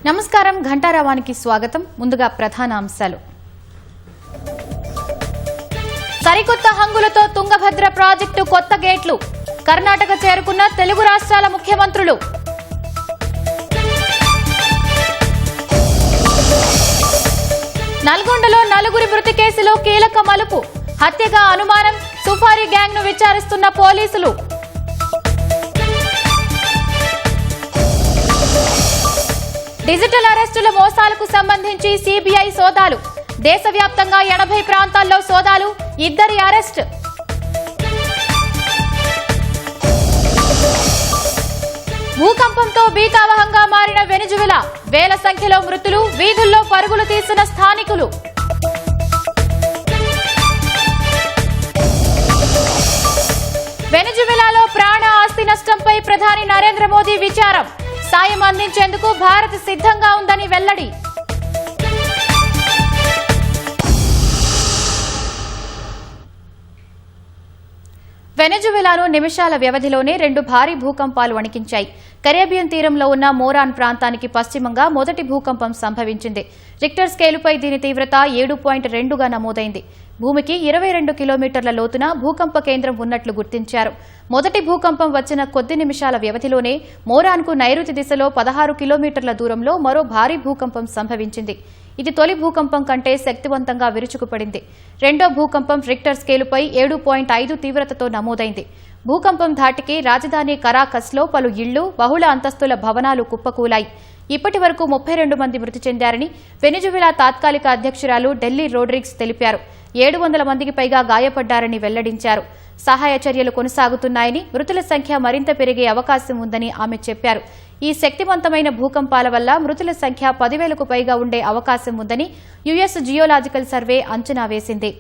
నమస్కారం ఘంటారావానికి స్వాగతం. ముందుగా ప్రధాన అంశాలు. సరికొత్త హంగులతో తుంగభద్ర ప్రాజెక్టు కొత్త గేట్లు. కర్ణాటక చేరుకున్న తెలుగు రాష్ట్రాల ముఖ్యమంత్రులు. నల్గొండలో నలుగురి మృతి కేసులో కీలక మలుపు. హత్యగా అనుమానం. సుఫారీ గ్యాంగ్ ను విచారిస్తున్న పోలీసులు. డిజిటల్ అరెస్టుల మోసాలకు సంబంధించి సిబిఐ సోదాలు. దేశవ్యాప్తంగా 80 ప్రాంతాల్లో సోదాలు. 2 అరెస్ట్. భూకంపంతో భీతావహంగా మారిన వెనిజువెలా. వేల సంఖ్యలో మృతులు. వీధుల్లో పరుగులు తీసిన స్థానికులు. వెనిజువెలాలో ప్రాణ ఆస్తి నష్టంపై ప్రధాని నరేంద్ర మోదీ విచారం. సాయం అందించేందుకు భారత్ సిద్ధంగా ఉందని వెల్లడి. వెనెజువెలాను నిమిషాల వ్యవధిలోనే 2 భారీ భూకంపాలు వణికించాయి. కరేబియన్ తీరంలో ఉన్న మోరాన్ ప్రాంతానికి పశ్చిమంగా మొదటి భూకంపం సంభవించింది. రిక్టర్ స్కేలుపై దీని తీవ్రత 7.2గా నమోదైంది. భూమికి 22 కిలోమీటర్ల లోతున భూకంప కేంద్రం ఉన్నట్లు గుర్తించారు. మొదటి భూకంపం వచ్చిన కొద్ది నిమిషాల వ్యవధిలోనే మోరాన్కు నైరుతి దిశలో 16 కిలోమీటర్ల దూరంలో మరో భారీ భూకంపం సంభవించింది. ఇది తొలి భూకంపం కంటే శక్తివంతంగా విరుచుకుపడింది. రెండో భూకంపం రిక్టర్ స్కేలుపై 7.5 తీవ్రతతో నమోదైంది. భూకంపం ధాటికి రాజధాని కరాకస్లో పలు ఇళ్లు, బహుళ అంతస్తుల భవనాలు కుప్పకూలాయి. ఇప్పటి వరకు 32 మంది మృతి చెందారని వెనిజువెలా తాత్కాలిక అధ్యక్షురాలు డెల్లీ రోడ్రిగ్స్ తెలిపారు. 700 మందికి పైగా గాయపడ్డారని వెల్లడించారు. సహాయ చర్యలు కొనసాగుతున్నాయని, మృతుల సంఖ్య మరింత పెరిగే అవకాశం ఉందని ఆమె చెప్పారు. ఈ శక్తివంతమైన భూకంపాల వల్ల మృతుల సంఖ్య 10,000కు పైగా ఉండే అవకాశం ఉందని యుఎస్ జియోలాజికల్ సర్వే అంచనా వేసింది.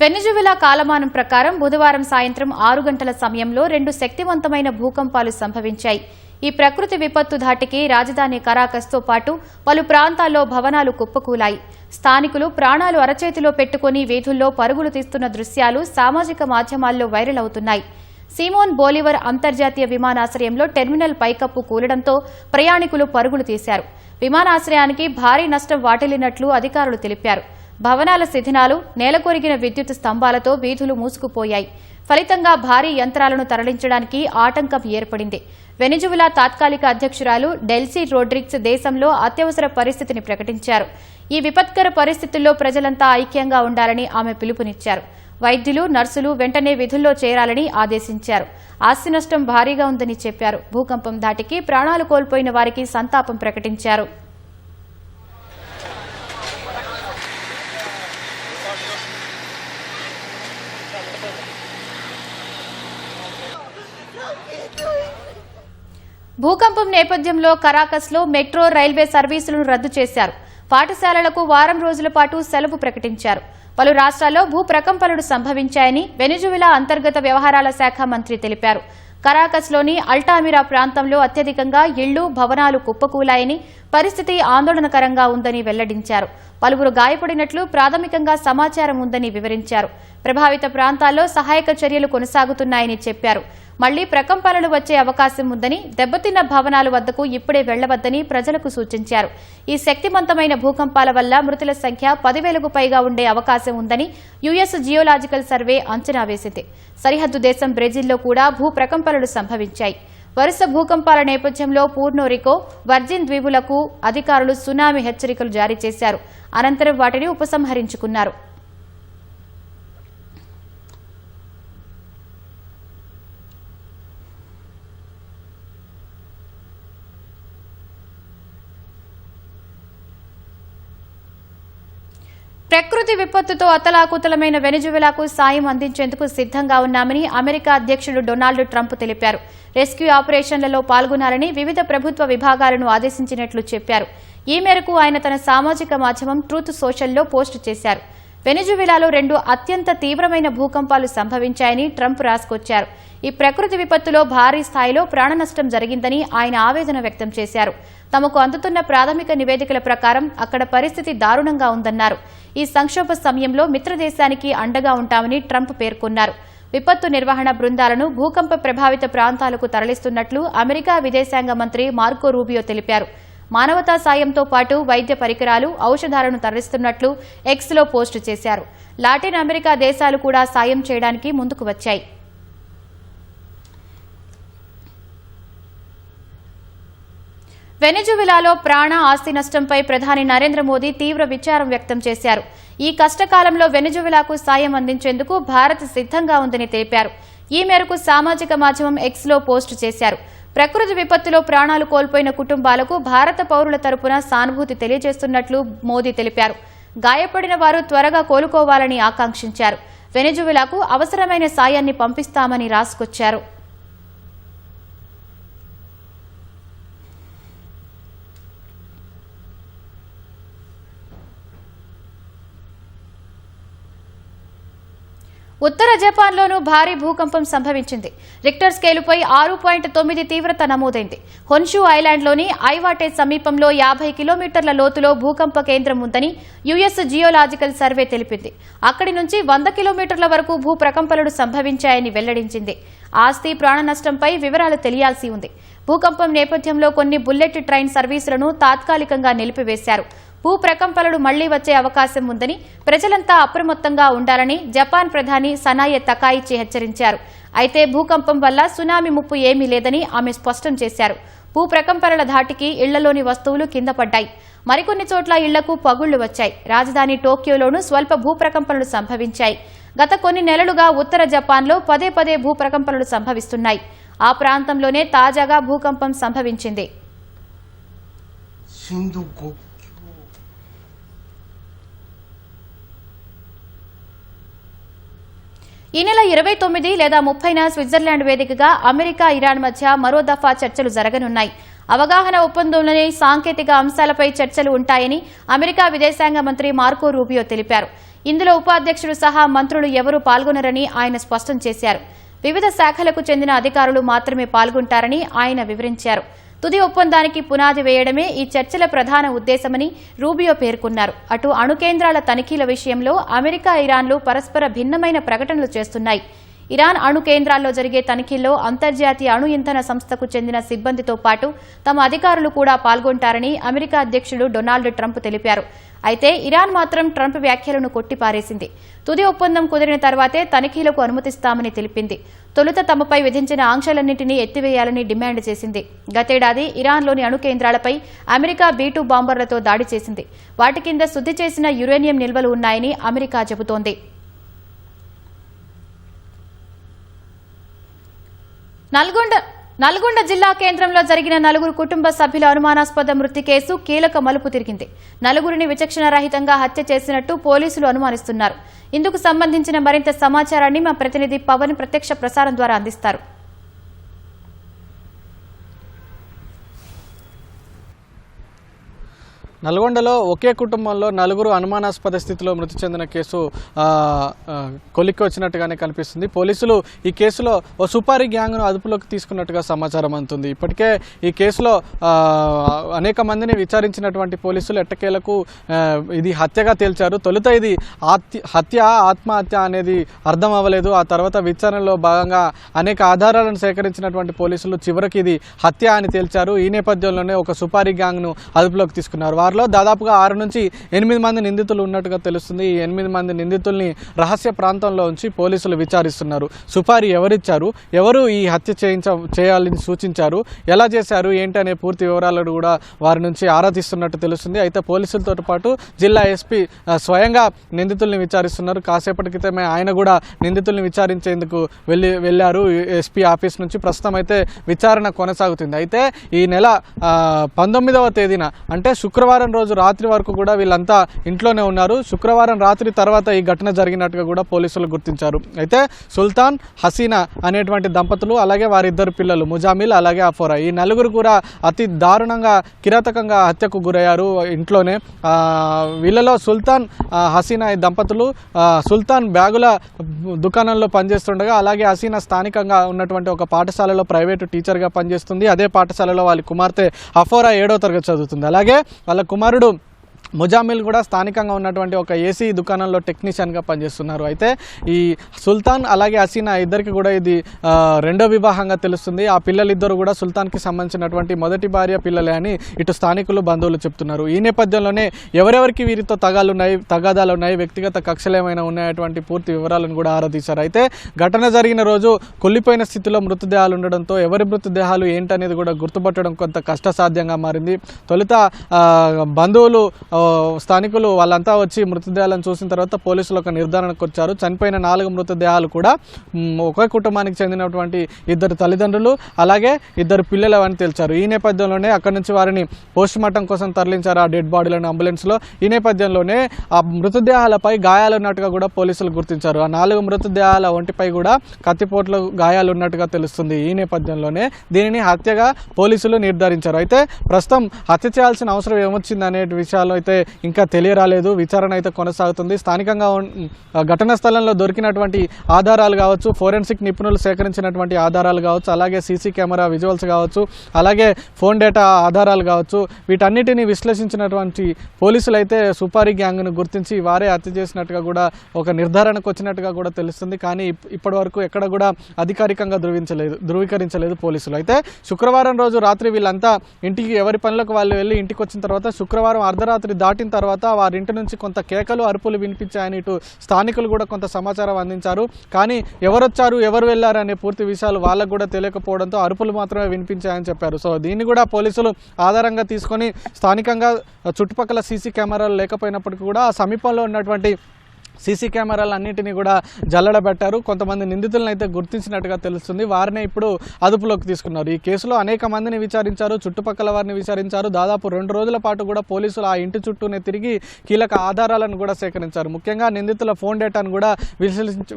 వెనిజువెలా కాలమానం ప్రకారం బుధవారం సాయంత్రం 6 గంటల సమయంలో 2 శక్తివంతమైన భూకంపాలు సంభవించాయి. ఈ ప్రకృతి విపత్తు ధాటికి రాజధాని కరాకస్తో పాటు పలు ప్రాంతాల్లో భవనాలు కుప్పకూలాయి. స్థానికులు ప్రాణాలు అరచేతిలో పెట్టుకుని వీధుల్లో పరుగులు తీస్తున్న దృశ్యాలు సామాజిక మాధ్యమాల్లో వైరల్ అవుతున్నాయి. సిమోన్ బోలివర్ అంతర్జాతీయ విమానాశ్రయంలో టెర్మినల్ పైకప్పు కూలడంతో ప్రయాణికులు పరుగులు తీశారు. విమానాశ్రయానికి భారీ నష్టం వాటిల్లినట్లు అధికారులు తెలిపారు. భవనాల శిథిలాలు, నేలకొరిగిన విద్యుత్ స్తంభాలతో వీధులు మూసుకుపోయాయి. ఫలితంగా భారీ యంత్రాలను తరలించడానికి ఆటంకం ఏర్పడింది. వెనిజువెలా తాత్కాలిక అధ్యక్షురాలు డెల్సీ రోడ్రిగ్స్ దేశంలో అత్యవసర పరిస్థితిని ప్రకటించారు. ఈ విపత్కర పరిస్థితుల్లో ప్రజలంతా ఐక్యంగా ఉండాలని ఆమె పిలుపునిచ్చారు. వైద్యులు, నర్సులు వెంటనే విధుల్లో చేరాలని ఆదేశించారు. ఆస్తి నష్టం భారీగా ఉందని చెప్పారు. భూకంపం ధాటికి ప్రాణాలు కోల్పోయిన వారికి సంతాపం ప్రకటించారు. భూకంపం నేపథ్యంలో కరాకస్లో మెట్రో, రైల్వే సర్వీసులను రద్దు చేశారు. పాఠశాలలకు వారం రోజుల పాటు సెలవు ప్రకటించారు. పలు రాష్ట్రాల్లో భూ ప్రకంపనలు సంభవించాయని వెనిజువెలా అంతర్గత వ్యవహారాల శాఖ మంత్రి తెలిపారు. కరాకస్లోని అల్టామిరా ప్రాంతంలో అత్యధికంగా ఇళ్లు, భవనాలు కుప్పకూలాయని, పరిస్థితి ఆందోళనకరంగా ఉందని వెల్లడించారు. పలువురు గాయపడినట్లు ప్రాథమికంగా సమాచారం ఉందని వివరించారు. ప్రభావిత ప్రాంతాల్లో సహాయక చర్యలు కొనసాగుతున్నాయని చెప్పారు. మళ్లీ ప్రకంపనలు వచ్చే అవకాశం ఉందని, దెబ్బతిన్న భవనాల వద్దకు ఇప్పుడే వెళ్లవద్దని ప్రజలకు సూచించారు. ఈ శక్తివంతమైన భూకంపాల వల్ల మృతుల సంఖ్య 10,000కు పైగా ఉండే అవకాశం ఉందని యుఎస్ జియోలాజికల్ సర్వే అంచనా వేసింది. సరిహద్దు దేశం బ్రెజిల్లో కూడా భూ ప్రకంపనలు సంభవించాయి. వరుస భూకంపాల నేపథ్యంలో పూర్నోరికో, వర్జిన్ ద్వీపులకు అధికారులు సునామీ హెచ్చరికలు జారీ చేశారు. అనంతరం వాటిని ఉపసంహరించుకున్నారు. ప్రకృతి విపత్తుతో అతలాకుతలమైన వెనిజువెలాకు సాయం అందించేందుకు సిద్ధంగా ఉన్నామని అమెరికా అధ్యక్షుడు డొనాల్డ్ ట్రంప్ తెలిపారు. రెస్క్యూ ఆపరేషన్లలో పాల్గొనాలని వివిధ ప్రభుత్వ విభాగాలను ఆదేశించినట్లు చెప్పారు. ఈ మేరకు ఆయన తన సామాజిక మాధ్యమం ట్రూత్ సోషల్లో పోస్టు చేశారు. వెనిజువెలాలో 2 అత్యంత తీవ్రమైన భూకంపాలు సంభవించాయని ట్రంప్ రాసుకొచ్చారు. ఈ ప్రకృతి విపత్తులో భారీ స్థాయిలో ప్రాణ నష్టం జరిగిందని ఆయన ఆవేదన వ్యక్తం చేశారు. తమకు అందుతున్న ప్రాథమిక నివేదికల ప్రకారం అక్కడ పరిస్థితి దారుణంగా ఉందన్నారు. ఈ సంక్షోభ సమయంలో మిత్రదేశానికి అండగా ఉంటామని ట్రంప్ పేర్కొన్నారు. విపత్తు నిర్వహణ బృందాలను భూకంప ప్రభావిత ప్రాంతాలకు తరలిస్తున్నట్లు అమెరికా విదేశాంగ మంత్రి మార్కో రూబియో తెలిపారు. మానవతా సాయంతో పాటు వైద్య పరికరాలు, ఔషధాలను తరలిస్తున్నట్లు ఎక్స్లో పోస్టు చేశారు. లాటిన్ అమెరికా దేశాలు కూడా సాయం చేయడానికి ముందుకు వచ్చాయి. వెనిజువెలాలో ప్రాణ ఆస్తి నష్టంపై ప్రధాని నరేంద్ర మోదీ తీవ్ర విచారం వ్యక్తం చేశారు. ఈ కష్టకాలంలో వెనిజువెలాకు సాయం అందించేందుకు భారత్ సిద్ధంగా ఉందని తెలిపారు. ఈ మేరకు సామాజిక మాధ్యమం ఎక్స్లో పోస్టు చేశారు. ప్రకృతి విపత్తులో ప్రాణాలు కోల్పోయిన కుటుంబాలకు భారత పౌరుల తరపున సానుభూతి తెలియజేస్తున్నట్లు మోదీ తెలిపారు. గాయపడిన వారు త్వరగా కోలుకోవాలని ఆకాంక్షించారు. వెనిజువెలాకు అవసరమైన సాయాన్ని పంపిస్తామని రాసుకొచ్చారు. ఉత్తర జపాన్లోనూ భారీ భూకంపం సంభవించింది. రిక్టర్ స్కేలుపై 6.9 తీవ్రత నమోదైంది. హొన్షు ఐలాండ్లోని ఐవాటే సమీపంలో 50 కిలోమీటర్ల లోతులో భూకంప కేంద్రం ఉందని యుఎస్ జియోలాజికల్ సర్వే తెలిపింది. అక్కడి నుంచి 100 కిలోమీటర్ల వరకు భూ ప్రకంపనలు సంభవించాయని వెల్లడించింది. ఆస్తి, ప్రాణ నష్టంపై వివరాలు తెలియాల్సి ఉంది. భూకంపం నేపథ్యంలో కొన్ని బుల్లెట్ ట్రైన్ సర్వీసులను తాత్కాలికంగా నిలిపివేశారు. భూ ప్రకంపనలు మళ్లీ వచ్చే అవకాశం ఉందని, ప్రజలంతా అప్రమత్తంగా ఉండాలని జపాన్ ప్రధాని సనాయే తకాయిచి హెచ్చరించారు. అయితే భూకంపం వల్ల సునామీ ముప్పు ఏమీ లేదని ఆమె స్పష్టం చేశారు. భూ ప్రకంపనల ధాటికి ఇళ్లలోని వస్తువులు కింద పడ్డాయి. మరికొన్ని చోట్ల ఇళ్లకు పగుళ్లు వచ్చాయి. రాజధాని టోక్యోలోనూ స్వల్ప భూ ప్రకంపనలు సంభవించాయి. గత కొన్ని నెలలుగా ఉత్తర జపాన్లో పదే పదే భూ ప్రకంపనలు సంభవిస్తున్నాయి. ఆ ప్రాంతంలోనే తాజాగా భూకంపం సంభవించింది. ఈ నెల 29 లేదా 30న స్విట్జర్లాండ్ వేదికగా అమెరికా, ఇరాన్ మధ్య మరో దఫా చర్చలు జరగనున్నాయి. అవగాహన ఒప్పందంలోని సాంకేతిక అంశాలపై చర్చలు ఉంటాయని అమెరికా విదేశాంగ మంత్రి మార్కో రూబియో తెలిపారు. ఇందులో ఉపాధ్యక్షుడు సహా మంత్రులు ఎవరూ పాల్గొనరని ఆయన స్పష్టం చేశారు. వివిధ శాఖలకు చెందిన అధికారులు మాత్రమే పాల్గొంటారని ఆయన వివరించారు. తుది ఒప్పందానికి పునాది వేయడమే ఈ చర్చల ప్రధాన ఉద్దేశమని రూబియో పేర్కొన్నారు. అటు అణు కేంద్రాల తనిఖీల విషయంలో అమెరికా, ఇరాన్లు పరస్పర భిన్నమైన ప్రకటనలు చేస్తున్నాయి. ఇరాన్ అణు కేంద్రాల్లో జరిగే తనిఖీల్లో అంతర్జాతీయ అణు ఇంధన సంస్థకు చెందిన సిబ్బందితో పాటు తమ అధికారులు కూడా పాల్గొంటారని అమెరికా అధ్యక్షుడు డొనాల్డ్ ట్రంప్ తెలిపారు. అయితే ఇరాన్ మాత్రం ట్రంప్ వ్యాఖ్యలను కొట్టిపారేసింది. తుది ఒప్పందం కుదిరిన తర్వాతే తనిఖీలకు అనుమతిస్తామని తెలిపింది. తొలుత తమపై విధించిన ఆంక్షలన్నింటినీ ఎత్తివేయాలని డిమాండ్ చేసింది. గతేడాది ఇరాన్లోని అణు కేంద్రాలపై అమెరికా B-2 బాంబర్లతో దాడి చేసింది. వాటి కింద శుద్ధి చేసిన యురేనియం నిల్వలు ఉన్నాయని అమెరికా చెబుతోంది. నల్గొండ జిల్లా కేంద్రంలో జరిగిన 4 కుటుంబ సభ్యుల అనుమానాస్పద మృతి కేసు కీలక మలుపు తిరిగింది. 4గురిని విచక్షణ రహితంగా హత్య చేసినట్టు పోలీసులు అనుమానిస్తున్నారు. ఇందుకు సంబంధించిన మరింత సమాచారాన్ని మా ప్రతినిధి పవన్ ప్రత్యక్ష ప్రసారం ద్వారా అందిస్తారు. నల్గొండలో ఒకే కుటుంబంలో 4 అనుమానాస్పద స్థితిలో మృతి చెందిన కేసు కొలిక్కి వచ్చినట్టుగానే కనిపిస్తుంది. పోలీసులు ఈ కేసులో ఓ సుపారీ గ్యాంగ్ను అదుపులోకి తీసుకున్నట్టుగా సమాచారం అందుతుంది. ఇప్పటికే ఈ కేసులో అనేక మందిని విచారించినటువంటి పోలీసులు ఎట్టకేలకు ఇది హత్యగా తేల్చారు. తొలుత ఇది హత్య, ఆత్మహత్య అనేది అర్థం అవ్వలేదు. ఆ తర్వాత విచారణలో భాగంగా అనేక ఆధారాలను సేకరించినటువంటి పోలీసులు చివరికి ఇది హత్య అని తేల్చారు. ఈ నేపథ్యంలోనే ఒక సుపారీ గ్యాంగ్ను అదుపులోకి తీసుకున్నారు. వారిలో దాదాపుగా 6 నుంచి 8 మంది నిందితులు ఉన్నట్టుగా తెలుస్తుంది. ఈ 8 మంది నిందితుల్ని రహస్య ప్రాంతంలో ఉంచి పోలీసులు విచారిస్తున్నారు. సుపారీ ఎవరిచ్చారు, ఎవరు ఈ హత్య చేయాలని సూచించారు, ఎలా చేశారు, ఏంటి అనే పూర్తి వివరాలను కూడా వారి నుంచి ఆరా తీస్తున్నట్టు తెలుస్తుంది. అయితే పోలీసులతో పాటు జిల్లా ఎస్పీ స్వయంగా నిందితుల్ని విచారిస్తున్నారు. కాసేపటి క్రితమే ఆయన కూడా నిందితుల్ని విచారించేందుకు వెళ్ళారు ఎస్పీ ఆఫీస్ నుంచి. ప్రస్తుతం అయితే విచారణ కొనసాగుతుంది. అయితే ఈ నెల 19వ తేదీన అంటే శుక్రవారం శుక్రవారం రోజు రాత్రి వరకు కూడా వీళ్ళంతా ఇంట్లోనే ఉన్నారు. శుక్రవారం రాత్రి తర్వాత ఈ ఘటన జరిగినట్టుగా కూడా పోలీసులు గుర్తించారు. అయితే సుల్తాన్, హసీనా అనేటువంటి దంపతులు, అలాగే వారిద్దరు పిల్లలు ముజామిల్, అలాగే అఫోరా, ఈ నలుగురు కూడా అతి దారుణంగా కిరాతకంగా హత్యకు గురయ్యారు ఇంట్లోనే. వీళ్ళలో సుల్తాన్, హసీనా ఈ దంపతులు సుల్తాన్ బ్యాగుల దుకాణంలో పనిచేస్తుండగా, అలాగే హసీనా స్థానికంగా ఉన్నటువంటి ఒక పాఠశాలలో ప్రైవేటు టీచర్గా పనిచేస్తుంది. అదే పాఠశాలలో వాళ్ళ కుమార్తె అఫోరా 7వ తరగతి చదువుతుంది. అలాగే వాళ్ళ కుమారుడు ముజామిల్ కూడా స్థానికంగా ఉన్నటువంటి ఒక ఏసీ దుకాణంలో టెక్నీషియన్గా పనిచేస్తున్నారు. అయితే ఈ సుల్తాన్ అలాగే హసీనా ఇద్దరికి కూడా ఇది రెండో వివాహంగా తెలుస్తుంది. ఆ పిల్లలిద్దరూ కూడా సుల్తాన్కి సంబంధించినటువంటి మొదటి భార్య పిల్లలే అని ఇటు స్థానికులు, బంధువులు చెప్తున్నారు. ఈ నేపథ్యంలోనే ఎవరెవరికి వీరితో తగాదాలు ఉన్నాయి, వ్యక్తిగత కక్షలు ఏమైనా ఉన్నాయటువంటి పూర్తి వివరాలను కూడా ఆరాధించారు. అయితే ఘటన జరిగిన రోజు కుళ్ళిపోయిన స్థితిలో మృతదేహాలు ఉండడంతో ఎవరి మృతదేహాలు ఏంటనేది కూడా గుర్తుపట్టడం కొంత కష్టసాధ్యంగా మారింది. తొలుత బంధువులు, స్థానికులు వాళ్ళంతా వచ్చి మృతదేహాలను చూసిన తర్వాత పోలీసులు ఒక నిర్ధారణకు వచ్చారు. చనిపోయిన 4 మృతదేహాలు కూడా ఒకే కుటుంబానికి చెందినటువంటి 2 తల్లిదండ్రులు, అలాగే 2 పిల్లలు అని తేల్చారు. ఈ నేపథ్యంలోనే అక్కడి నుంచి వారిని పోస్టుమార్టం కోసం తరలించారు, ఆ డెడ్ బాడీలను అంబులెన్స్లో. ఈ నేపథ్యంలోనే ఆ మృతదేహాలపై గాయాలున్నట్టుగా కూడా పోలీసులు గుర్తించారు. ఆ 4 మృతదేహాల ఒంటిపై కూడా కత్తిపోట్ల గాయాలు ఉన్నట్టుగా తెలుస్తుంది. ఈ నేపథ్యంలోనే దీనిని హత్యగా పోలీసులు నిర్ధారించారు. అయితే ప్రస్తుతం హత్య చేయాల్సిన అవసరం ఏమొచ్చింది అనే విషయాలు అయితే ఇంకా తెలియరాలేదు. విచారణ అయితే కొనసాగుతుంది. స్థానికంగా ఘటనా స్థలంలో దొరికినటువంటి ఆధారాలు కావచ్చు, ఫోరెన్సిక్ నిపుణులు సేకరించినటువంటి ఆధారాలు కావచ్చు, అలాగే సీసీ కెమెరా విజువల్స్ కావచ్చు, అలాగే ఫోన్ డేటా ఆధారాలు కావచ్చు, వీటన్నిటిని విశ్లేషించినటువంటి పోలీసులు అయితే సుపారీ గ్యాంగ్ను గుర్తించి వారే హత్య చేసినట్టుగా కూడా ఒక నిర్ధారణకు వచ్చినట్టుగా కూడా తెలుస్తుంది. కానీ ఇప్పటి వరకు ఎక్కడ కూడా అధికారికంగా ధృవీకరించలేదు పోలీసులు. అయితే శుక్రవారం రోజు రాత్రి వీళ్ళంతా ఇంటికి ఎవరి పనులకు వాళ్ళు వెళ్ళి ఇంటికి వచ్చిన తర్వాత శుక్రవారం అర్ధరాత్రి దాటిన తర్వాత వారింటి నుంచి కొంత కేకలు, అరుపులు వినిపించాయని ఇటు స్థానికులు కూడా కొంత సమాచారం అందించారు. కానీ ఎవరొచ్చారు, ఎవరు వెళ్లారు అనే పూర్తి విషయాలు వాళ్ళకు కూడా తెలియకపోవడంతో అరుపులు మాత్రమే వినిపించాయని చెప్పారు. సో దీన్ని కూడా పోలీసులు ఆధారంగా తీసుకొని స్థానికంగా చుట్టుపక్కల సీసీ కెమెరాలు లేకపోయినప్పటికీ కూడా ఆ సమీపంలో ఉన్నటువంటి సీసీ కెమెరాలు అన్నింటినీ కూడా జల్లడబెట్టారు. కొంతమంది నిందితులను అయితే గుర్తించినట్టుగా తెలుస్తుంది. వారినే ఇప్పుడు అదుపులోకి తీసుకున్నారు. ఈ కేసులో అనేక మందిని విచారించారు, చుట్టుపక్కల వారిని విచారించారు. దాదాపు 2 రోజుల పాటు కూడా పోలీసులు ఆ ఇంటి చుట్టూనే తిరిగి కీలక ఆధారాలను కూడా సేకరించారు. ముఖ్యంగా నిందితుల ఫోన్ డేటాను కూడా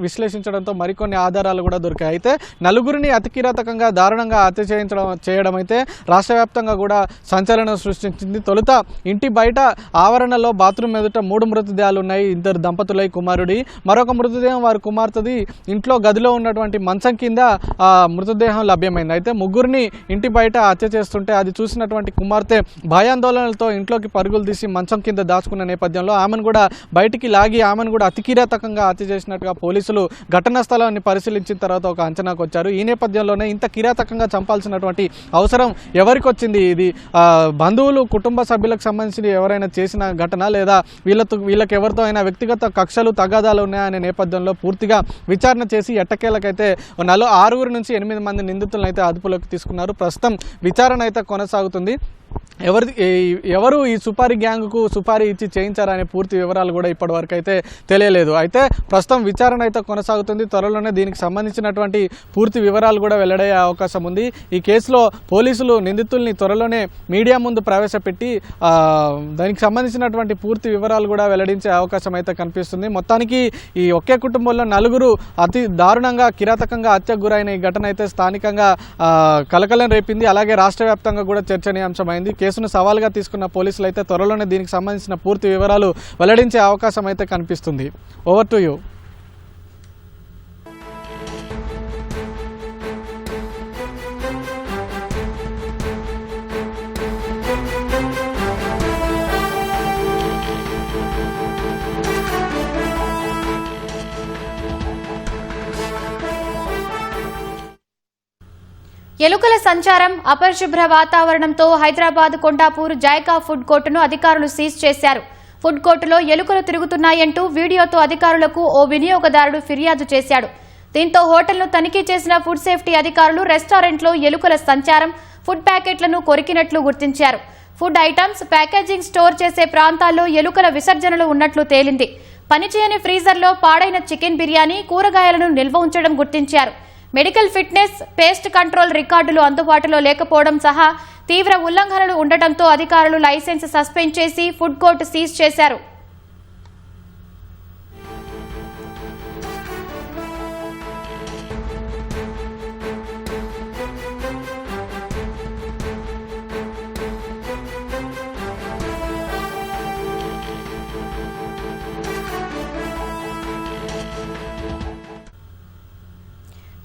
విశ్లేషించడంతో మరికొన్ని ఆధారాలు కూడా దొరికాయి. అయితే నలుగురిని అతి కిరాతకంగా దారుణంగా హత్య చేయడం అయితే రాష్ట్ర వ్యాప్తంగా కూడా సంచలనం సృష్టించింది. తొలుత ఇంటి బయట ఆవరణలో బాత్రూమ్ ఎదుట 3 మృతదేహాలు ఉన్నాయి. 2 దంపతులై కుమారుడి, మరొక మృతదేహం వారి కుమార్తెది ఇంట్లో గదిలో ఉన్నటువంటి మంచం కింద ఆ మృతదేహం లభ్యమైంది. అయితే ముగ్గురిని ఇంటి బయట హత్య చేస్తుంటే అది చూసినటువంటి కుమార్తె భయాందోళనలతో ఇంట్లోకి పరుగులు తీసి మంచం కింద దాచుకున్న నేపథ్యంలో ఆమెను కూడా బయటికి లాగి ఆమెను కూడా అతి కిరాతకంగా హత్య చేసినట్టుగా పోలీసులు ఘటనా స్థలాన్ని పరిశీలించిన తర్వాత ఒక అంచనాకు వచ్చారు. ఈ నేపథ్యంలోనే ఇంత కిరాతకంగా చంపాల్సినటువంటి అవసరం ఎవరికి వచ్చింది? ఇది బంధువులు, కుటుంబ సభ్యులకు సంబంధించి ఎవరైనా చేసిన ఘటన, లేదా వీళ్ళకి ఎవరితో అయినా వ్యక్తిగత కక్షలు, తగాదాలు ఉన్నాయనే నేపథ్యంలో పూర్తిగా విచారణ చేసి ఎట్టకేలకైతే 6 నుంచి 8 మంది నిందితులను అయితే అదుపులోకి తీసుకున్నారు. ప్రస్తుతం విచారణ అయితే కొనసాగుతుంది. ఎవరు ఈ సుపారీ గ్యాంగ్కు సుపారీ ఇచ్చి చేయించారనే పూర్తి వివరాలు కూడా ఇప్పటివరకు అయితే తెలియలేదు. అయితే ప్రస్తుతం విచారణ అయితే కొనసాగుతుంది. త్వరలోనే దీనికి సంబంధించినటువంటి పూర్తి వివరాలు కూడా వెల్లడయ్యే అవకాశం ఉంది. ఈ కేసులో పోలీసులు నిందితుల్ని త్వరలోనే మీడియా ముందు ప్రవేశపెట్టి దానికి సంబంధించినటువంటి పూర్తి వివరాలు కూడా వెల్లడించే అవకాశం అయితే కనిపిస్తుంది. మొత్తానికి ఈ ఒకే కుటుంబంలో 4 అతి దారుణంగా కిరాతకంగా హత్యకు గురైన ఈ ఘటన అయితే స్థానికంగా కలకలం రేపింది. అలాగే రాష్ట్ర వ్యాప్తంగా కూడా చర్చనీయాంశమైంది. కేసును సవాల్గా తీసుకున్న పోలీసులు అయితే త్వరలోనే దీనికి సంబంధించిన పూర్తి వివరాలు వెల్లడించే అవకాశం అయితే కనిపిస్తుంది. Over to you. ఎలుకల సంచారం, అపరిశుభ్ర వాతావరణంతో హైదరాబాద్ కొండాపూర్ జాయకా ఫుడ్ కోర్టును అధికారులు సీజ్ చేశారు. ఫుడ్ కోర్టులో ఎలుకలు తిరుగుతున్నాయంటూ వీడియోతో అధికారులకు ఓ వినియోగదారుడు ఫిర్యాదు చేశాడు. దీంతో హోటల్ను తనిఖీ చేసిన ఫుడ్ సేఫ్టీ అధికారులు రెస్టారెంట్లో ఎలుకల సంచారం, ఫుడ్ ప్యాకెట్లను కొరికినట్లు గుర్తించారు. ఫుడ్ ఐటమ్స్, ప్యాకేజింగ్ స్టోర్ చేసే ప్రాంతాల్లో ఎలుకల విసర్జనలు ఉన్నట్లు తేలింది. పనిచేయని ఫ్రీజర్లో పాడైన చికెన్ బిర్యానీ, కూరగాయలను నిల్వ ఉంచడం గుర్తించారు. మెడికల్ ఫిట్నెస్, పేస్ట్ కంట్రోల్ రికార్డులు అందుబాటులో లేకపోవడం సహా తీవ్ర ఉల్లంఘనలు ఉండటంతో అధికారులు లైసెన్స్ సస్పెండ్ చేసి ఫుడ్ కోర్టు సీజ్ చేశారు.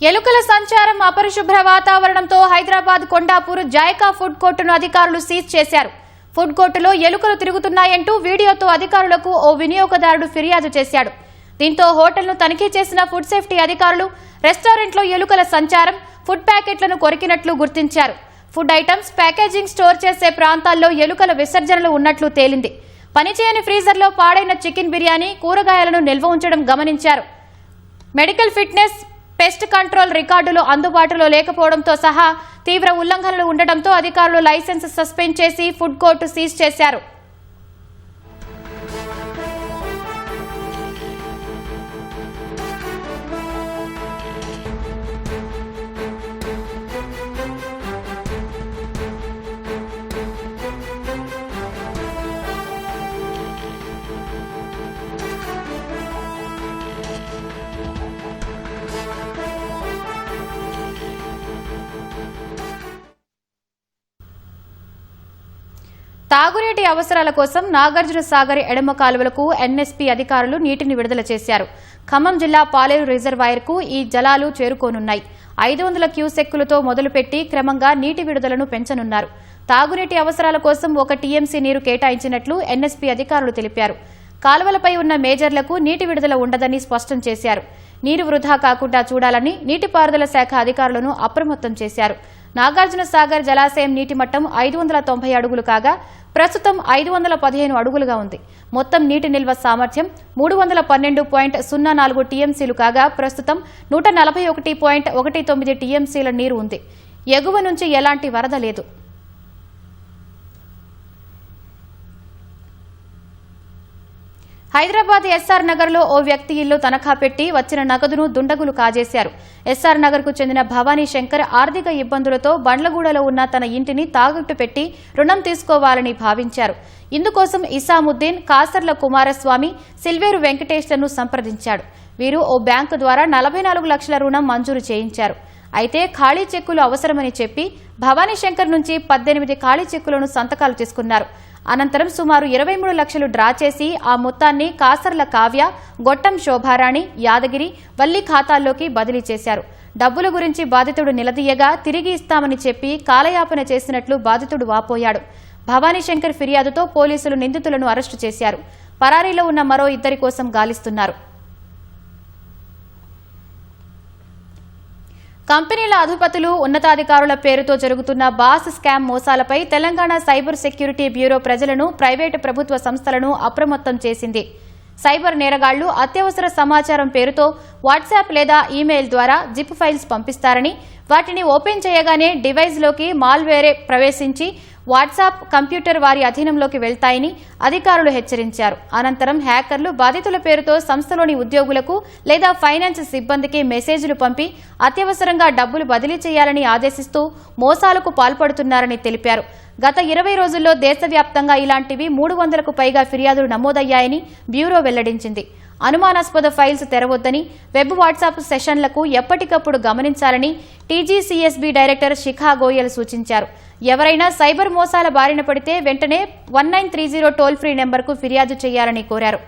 ఎలుకల సంచారం, అపరిశుభ్ర వాతావరణంతో హైదరాబాద్ కొండాపూర్ జాయికా ఫుడ్ కోర్టును అధికారులు సీజ్ చేశారు. ఫుడ్ కోర్టులో ఎలుకలు తిరుగుతున్నాయంటూ వీడియోతో అధికారులకు ఓ వినియోగదారుడు ఫిర్యాదు చేశాడు. దీంతో హోటల్ను తనిఖీ చేసిన ఫుడ్ సేఫ్టీ అధికారులు రెస్టారెంట్లో ఎలుకల సంచారం, ఫుడ్ ప్యాకెట్లను కొరికినట్లు గుర్తించారు. ఫుడ్ ఐటమ్స్, ప్యాకేజింగ్ స్టోర్ చేసే ప్రాంతాల్లో ఎలుకల విసర్జనలు ఉన్నట్లు తేలింది. పనిచేయని ఫ్రీజర్లో పాడైన చికెన్ బిర్యానీ, కూరగాయలను నిల్వ ఉంచడం గమనించారు. మెడికల్ ఫిట్నెస్, పెస్ట్ కంట్రోల్ రికార్డులు అందుబాటులో లేకపోవడంతో సహా తీవ్ర ఉల్లంఘనలు ఉండటంతో అధికారులు లైసెన్స్ సస్పెండ్ చేసి ఫుడ్ కోర్టు సీజ్ చేశారు. తాగునీటి అవసరాల కోసం నాగార్జున సాగర్ ఎడమ కాలువలకు ఎన్ఎస్పీ అధికారులు నీటిని విడుదల చేశారు. ఖమ్మం జిల్లా పాలేరు రిజర్వాయర్కు ఈ జలాలు చేరుకోనున్నాయి. 500 క్యూసెక్కులతో మొదలుపెట్టి క్రమంగా నీటి విడుదలను పెంచనున్నారు. తాగునీటి అవసరాల కోసం 1 టీఎంసీ నీరు కేటాయించినట్లు ఎన్ఎస్పీ అధికారులు తెలిపారు. కాలువలపై ఉన్న మేజర్లకు నీటి విడుదల ఉండదని స్పష్టం చేశారు. నీరు వృధా కాకుండా చూడాలని నీటిపారుదల శాఖ అధికారులను అప్రమత్తం చేశారు. నాగార్జున సాగర్ జలాశయం నీటి మట్టం 590 అడుగులు కాగా ప్రస్తుతం 515 అడుగులుగా ఉంది. మొత్తం నీటి నిల్వ సామర్థ్యం 312.04 టీఎంసీలు కాగా ప్రస్తుతం 141.19 టీఎంసీల నీరు ఉంది. ఎగువ నుంచి ఎలాంటి వరద లేదు. హైదరాబాద్ ఎస్ఆర్ నగర్ లో ఓ వ్యక్తి ఇల్లు తనఖా పెట్టి వచ్చిన నగదును దుండగులు కాజేశారు. ఎస్ఆర్ నగర్ కు చెందిన భవానీ శంకర్ ఆర్థిక ఇబ్బందులతో బండ్లగూడలో ఉన్న తన ఇంటిని తాకట్టు పెట్టి రుణం తీసుకోవాలని భావించారు. ఇందుకోసం ఇసాముద్దీన్, కాసర్ల కుమారస్వామి, సిల్వేరు వెంకటేష్లను సంప్రదించాడు. వీరు ఓ బ్యాంకు ద్వారా 44 లక్షల రుణం మంజూరు చేయించారు. అయితే ఖాళీ చెక్కులు అవసరమని చెప్పి భవానీ శంకర్ నుంచి 18 ఖాళీ చెక్కులను సంతకాలు తీసుకున్నారు. అనంతరం సుమారు 23 లక్షలు డ్రా చేసి ఆ మొత్తాన్ని కాసర్ల కావ్య, గొట్టం శోభారాణి, యాదగిరి, వల్లి ఖాతాల్లోకి బదిలీ చేశారు. డబ్బుల గురించి బాధితుడు నిలదీయగా తిరిగి ఇస్తామని చెప్పి కాలయాపన చేసినట్లు బాధితుడు వాపోయాడు. భవానీ శంకర్ ఫిర్యాదుతో పోలీసులు నిందితులను అరెస్టు చేశారు. పరారీలో ఉన్న మరో 2 కోసం గాలిస్తున్నారు. కంపెనీల అధిపతులు, ఉన్నతాధికారుల పేరుతో జరుగుతున్న బాస్ స్కామ్ మోసాలపై తెలంగాణ సైబర్ సెక్యూరిటీ బ్యూరో ప్రజలను, ప్రైవేటు ప్రభుత్వ సంస్థలను అప్రమత్తం చేసింది. సైబర్ నేరగాళ్లు అత్యవసర సమాచారం పేరుతో వాట్సాప్ లేదా ఈమెయిల్ ద్వారా జిప్ ఫైల్స్ పంపిస్తారని, వాటిని ఓపెన్ చేయగానే డివైస్లోకి మాల్వేరే ప్రవేశించి వాట్సాప్, కంప్యూటర్ వారి అధీనంలోకి వెళ్తాయని అధికారులు హెచ్చరించారు. అనంతరం హ్యాకర్లు బాధితుల పేరుతో సంస్థలోని ఉద్యోగులకు లేదా ఫైనాన్స్ సిబ్బందికి మెసేజ్లు పంపి అత్యవసరంగా డబ్బులు బదిలీ చేయాలని ఆదేశిస్తూ మోసాలకు పాల్పడుతున్నారని తెలిపారు. గత 20 రోజుల్లో దేశవ్యాప్తంగా ఇలాంటివి 300కు పైగా ఫిర్యాదులు నమోదయ్యాయని బ్యూరో వెల్లడించింది. అనుమానాస్పద ఫైల్స్ తెరవొద్దని, వెబ్ వాట్సాప్ సెషన్లకు ఎప్పటికప్పుడు గమనించాలని టీజీసీఎస్బీ డైరెక్టర్ శిఖా గోయల్ సూచించారు. ఎవరైనా సైబర్ మోసాల బారిన పడితే వెంటనే 1930 టోల్ ఫ్రీ నెంబర్కు ఫిర్యాదు చేయాలని కోరారు.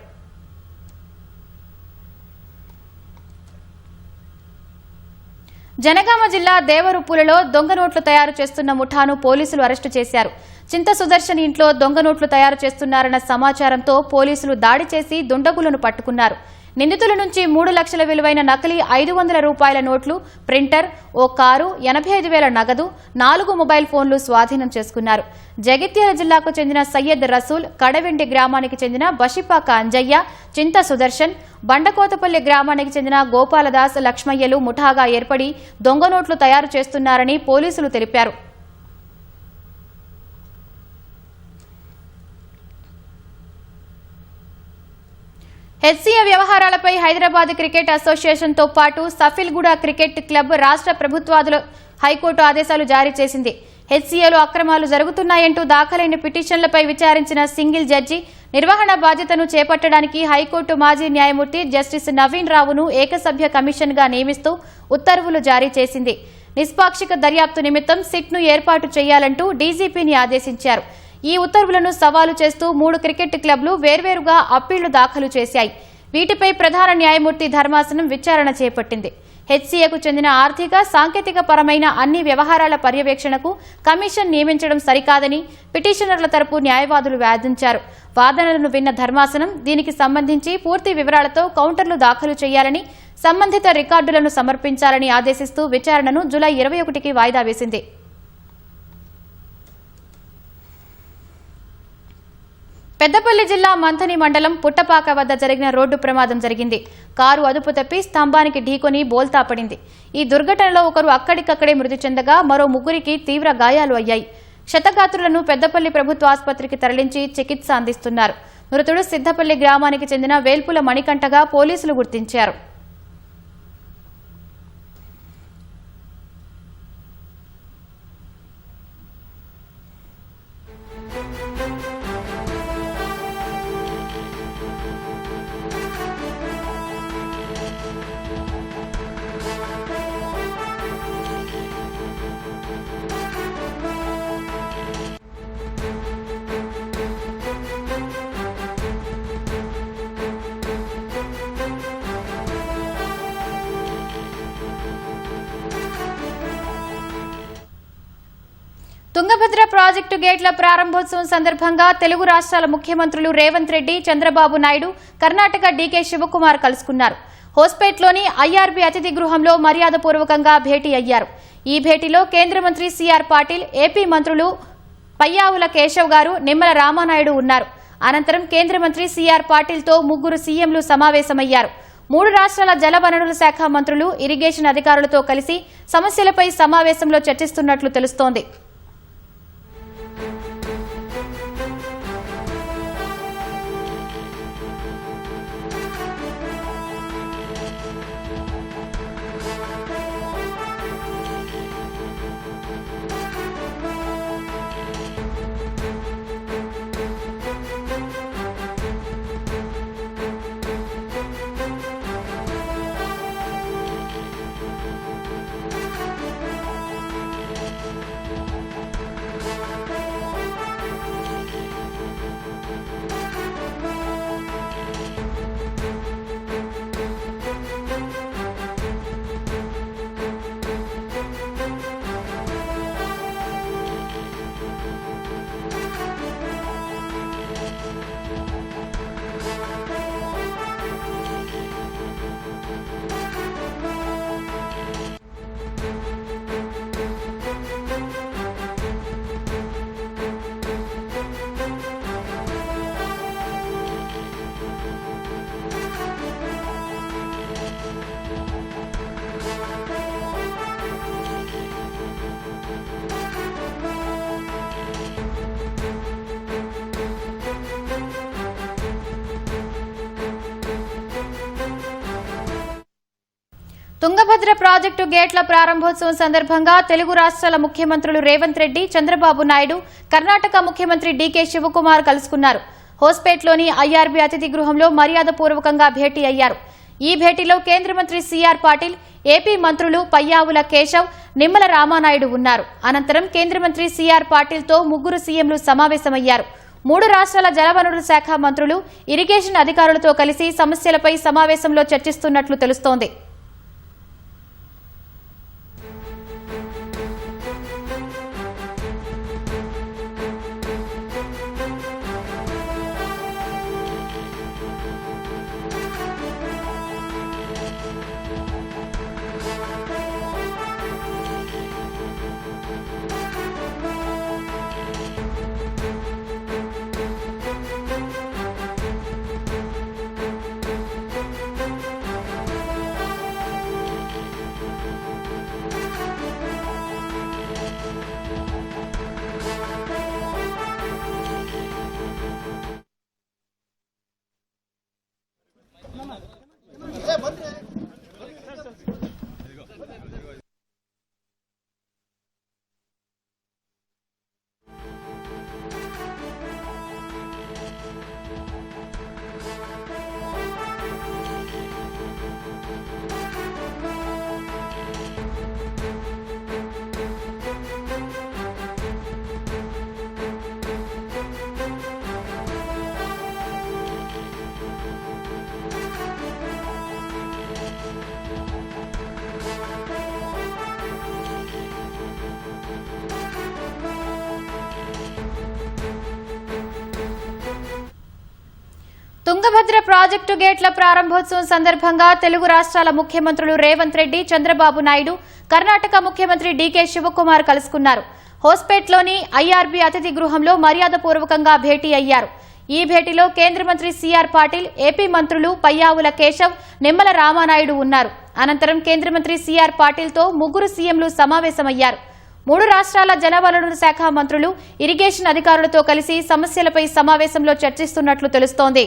జనగామ జిల్లా దేవరుప్పులలో దొంగ నోట్లు తయారు చేస్తున్న ముఠాను పోలీసులు అరెస్టు చేశారు. చింత సుదర్శన్ ఇంట్లో దొంగ నోట్లు తయారు చేస్తున్నారన్న సమాచారంతో పోలీసులు దాడి చేసి దుండగులను పట్టుకున్నారు. నిందితుల నుంచి 3 లక్షల విలువైన నకిలీ 500 రూపాయల నోట్లు, ప్రింటర్, ఓ కారు, 85,000 నగదు, 4 మొబైల్ ఫోన్లు స్వాధీనం చేసుకున్నారు. జగిత్యాల జిల్లాకు చెందిన సయ్యద్ రసూల్, కడవెండి గ్రామానికి చెందిన బషిపాక అంజయ్య, చింత సుదర్శన్, బండకోతపల్లి గ్రామానికి చెందిన గోపాలదాస్, లక్ష్మయ్యలు ముఠాగా ఏర్పడి దొంగ నోట్లు తయారు చేస్తున్నారని పోలీసులు తెలిపారు. హెచ్సీఏ వ్యవహారాలపై హైదరాబాద్ క్రికెట్ అసోసియేషన్తో పాటు సఫిల్గూడ క్రికెట్ క్లబ్ రాష్ట్ర ప్రభుత్వాలు హైకోర్టు ఆదేశాలు జారీ చేసింది. హెచ్సీఏలో అక్రమాలు జరుగుతున్నాయంటూ దాఖలైన పిటిషన్లపై విచారించిన సింగిల్ జడ్జి నిర్వహణ బాధ్యతను చేపట్టడానికి హైకోర్టు మాజీ న్యాయమూర్తి జస్టిస్ నవీన్ రావును ఏకసభ్య కమిషన్గా నియమిస్తూ ఉత్తర్వులు జారీ చేసింది. నిష్పాక్షిక దర్యాప్తు నిమిత్తం సిట్ను ఏర్పాటు చేయాలంటూ డీజీపీని ఆదేశించారు. ఈ ఉత్తర్వులను సవాలు చేస్తూ 3 క్రికెట్ క్లబ్లు వేర్వేరుగా అప్పీళ్లు దాఖలు చేశాయి. వీటిపై ప్రధాన న్యాయమూర్తి ధర్మాసనం విచారణ చేపట్టింది. హెచ్సీఏకు చెందిన ఆర్థిక, సాంకేతిక పరమైన అన్ని వ్యవహారాల పర్యవేక్షణకు కమిషన్ నియమించడం సరికాదని పిటిషనర్ల తరపు న్యాయవాదులు వాదించారు. వాదనలను విన్న ధర్మాసనం దీనికి సంబంధించి పూర్తి వివరాలతో కౌంటర్లు దాఖలు చేయాలని, సంబంధిత రికార్డులను సమర్పించాలని ఆదేశిస్తూ విచారణను జూలై 21కి వాయిదా వేసింది. పెద్దపల్లి జిల్లా మంథని మండలం పుట్టపాక వద్ద జరిగిన రోడ్డు ప్రమాదం జరిగింది. కారు అదుపు తప్పి స్తంభానికి ఢీకొని బోల్తా పడింది. ఈ దుర్ఘటనలో ఒకరు అక్కడికక్కడే మృతి చెందగా మరో 3కి తీవ్ర గాయాలు అయ్యాయి. క్షతగాత్రులను పెద్దపల్లి ప్రభుత్వ ఆసుపత్రికి తరలించి చికిత్స అందిస్తున్నారు. మృతుడు సిద్దపల్లి గ్రామానికి చెందిన వేల్పుల మణికంఠగా పోలీసులు గుర్తించారు. తుంగభద్ర ప్రాజెక్టు గేట్ల ప్రారంభోత్సవం సందర్భంగా తెలుగు రాష్ట్రాల ముఖ్యమంత్రులు రేవంత్ రెడ్డి, చంద్రబాబు నాయుడు, కర్ణాటక డీకే శివకుమార్ కలుసుకున్నారు. హోస్పేట్లోని ఐఆర్బీ అతిథి గృహంలో మర్యాదపూర్వకంగా భేటీ అయ్యారు. ఈ భేటీలో కేంద్ర మంత్రి సిఆర్ పాటిల్, ఏపీ మంత్రులు పయ్యావుల కేశవ్ గారు, నిమ్మల రామానాయుడు ఉన్నారు. అనంతరం కేంద్ర మంత్రి సిఆర్ పాటిల్తో 3 సీఎంలు సమావేశమయ్యారు. 3 రాష్ట్రాల జలవనరుల శాఖ మంత్రులు, ఇరిగేషన్ అధికారులతో కలిసి సమస్యలపై సమావేశంలో చర్చిస్తున్నట్లు తెలుస్తోంది. తుంగభద్ర ప్రాజెక్టు గేట్ల ప్రారంభోత్సవం సందర్భంగా తెలుగు రాష్ట్రాల ముఖ్యమంత్రులు రేవంత్ రెడ్డి, చంద్రబాబు నాయుడు, కర్ణాటక ముఖ్యమంత్రి డీకే శివకుమార్ కలుసుకున్నారు. హోస్పేట్లోని ఐఆర్బీ అతిథి గృహంలో మర్యాదపూర్వకంగా భేటీ అయ్యారు. ఈ భేటీలో కేంద్ర మంత్రి సిఆర్ పాటిల్, ఏపీ మంత్రులు పయ్యావుల కేశవ్, నిమ్మల రామానాయుడు ఉన్నారు. అనంతరం కేంద్ర మంత్రి సిఆర్ పాటిల్తో 3 సీఎంలు సమావేశమయ్యారు. 3 రాష్ట్రాల జలవనరుల శాఖ మంత్రులు, ఇరిగేషన్ అధికారులతో కలిసి సమస్యలపై సమావేశంలో చర్చిస్తున్నట్లు తెలుస్తోంది. తుంగభద్ర ప్రాజెక్టు గేట్ల ప్రారంభోత్సవం సందర్భంగా తెలుగు రాష్ట్రాల ముఖ్యమంత్రులు రేవంత్ రెడ్డి, చంద్రబాబు నాయుడు, కర్ణాటక ముఖ్యమంత్రి డీకే శివకుమార్ కలుసుకున్నారు. హోస్పేట్లోని ఐఆర్బీ అతిథి గృహంలో మర్యాదపూర్వకంగా భేటీ అయ్యారు. ఈ భేటీలో కేంద్ర మంత్రి సిఆర్ పాటిల్, ఏపీ మంత్రులు పయ్యావుల కేశవ్, నిమ్మల రామానాయుడు ఉన్నారు. అనంతరం కేంద్ర మంత్రి సిఆర్ పాటిల్తో ముగ్గురు సీఎంలు సమావేశమయ్యారు. 3 రాష్ట్రాల జలవనరుల శాఖ మంత్రులు, ఇరిగేషన్ అధికారులతో కలిసి సమస్యలపై సమావేశంలో చర్చిస్తున్నట్లు తెలుస్తోంది.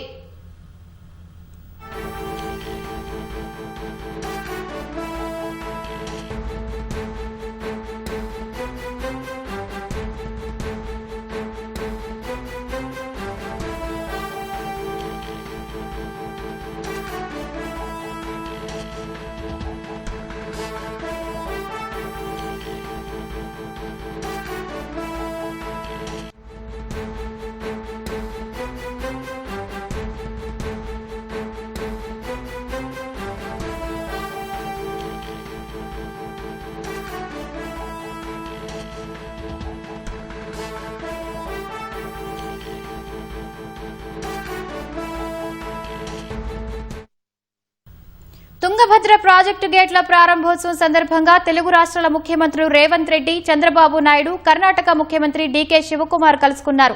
తుంగభద్ర ప్రాజెక్టు గేట్ల ప్రారంభోత్సవం సందర్భంగా తెలుగు రాష్ట్రాల ముఖ్యమంత్రులు రేవంత్ రెడ్డి, చంద్రబాబు నాయుడు, కర్ణాటక ముఖ్యమంత్రి డీకే శివకుమార్ కలుసుకున్నారు.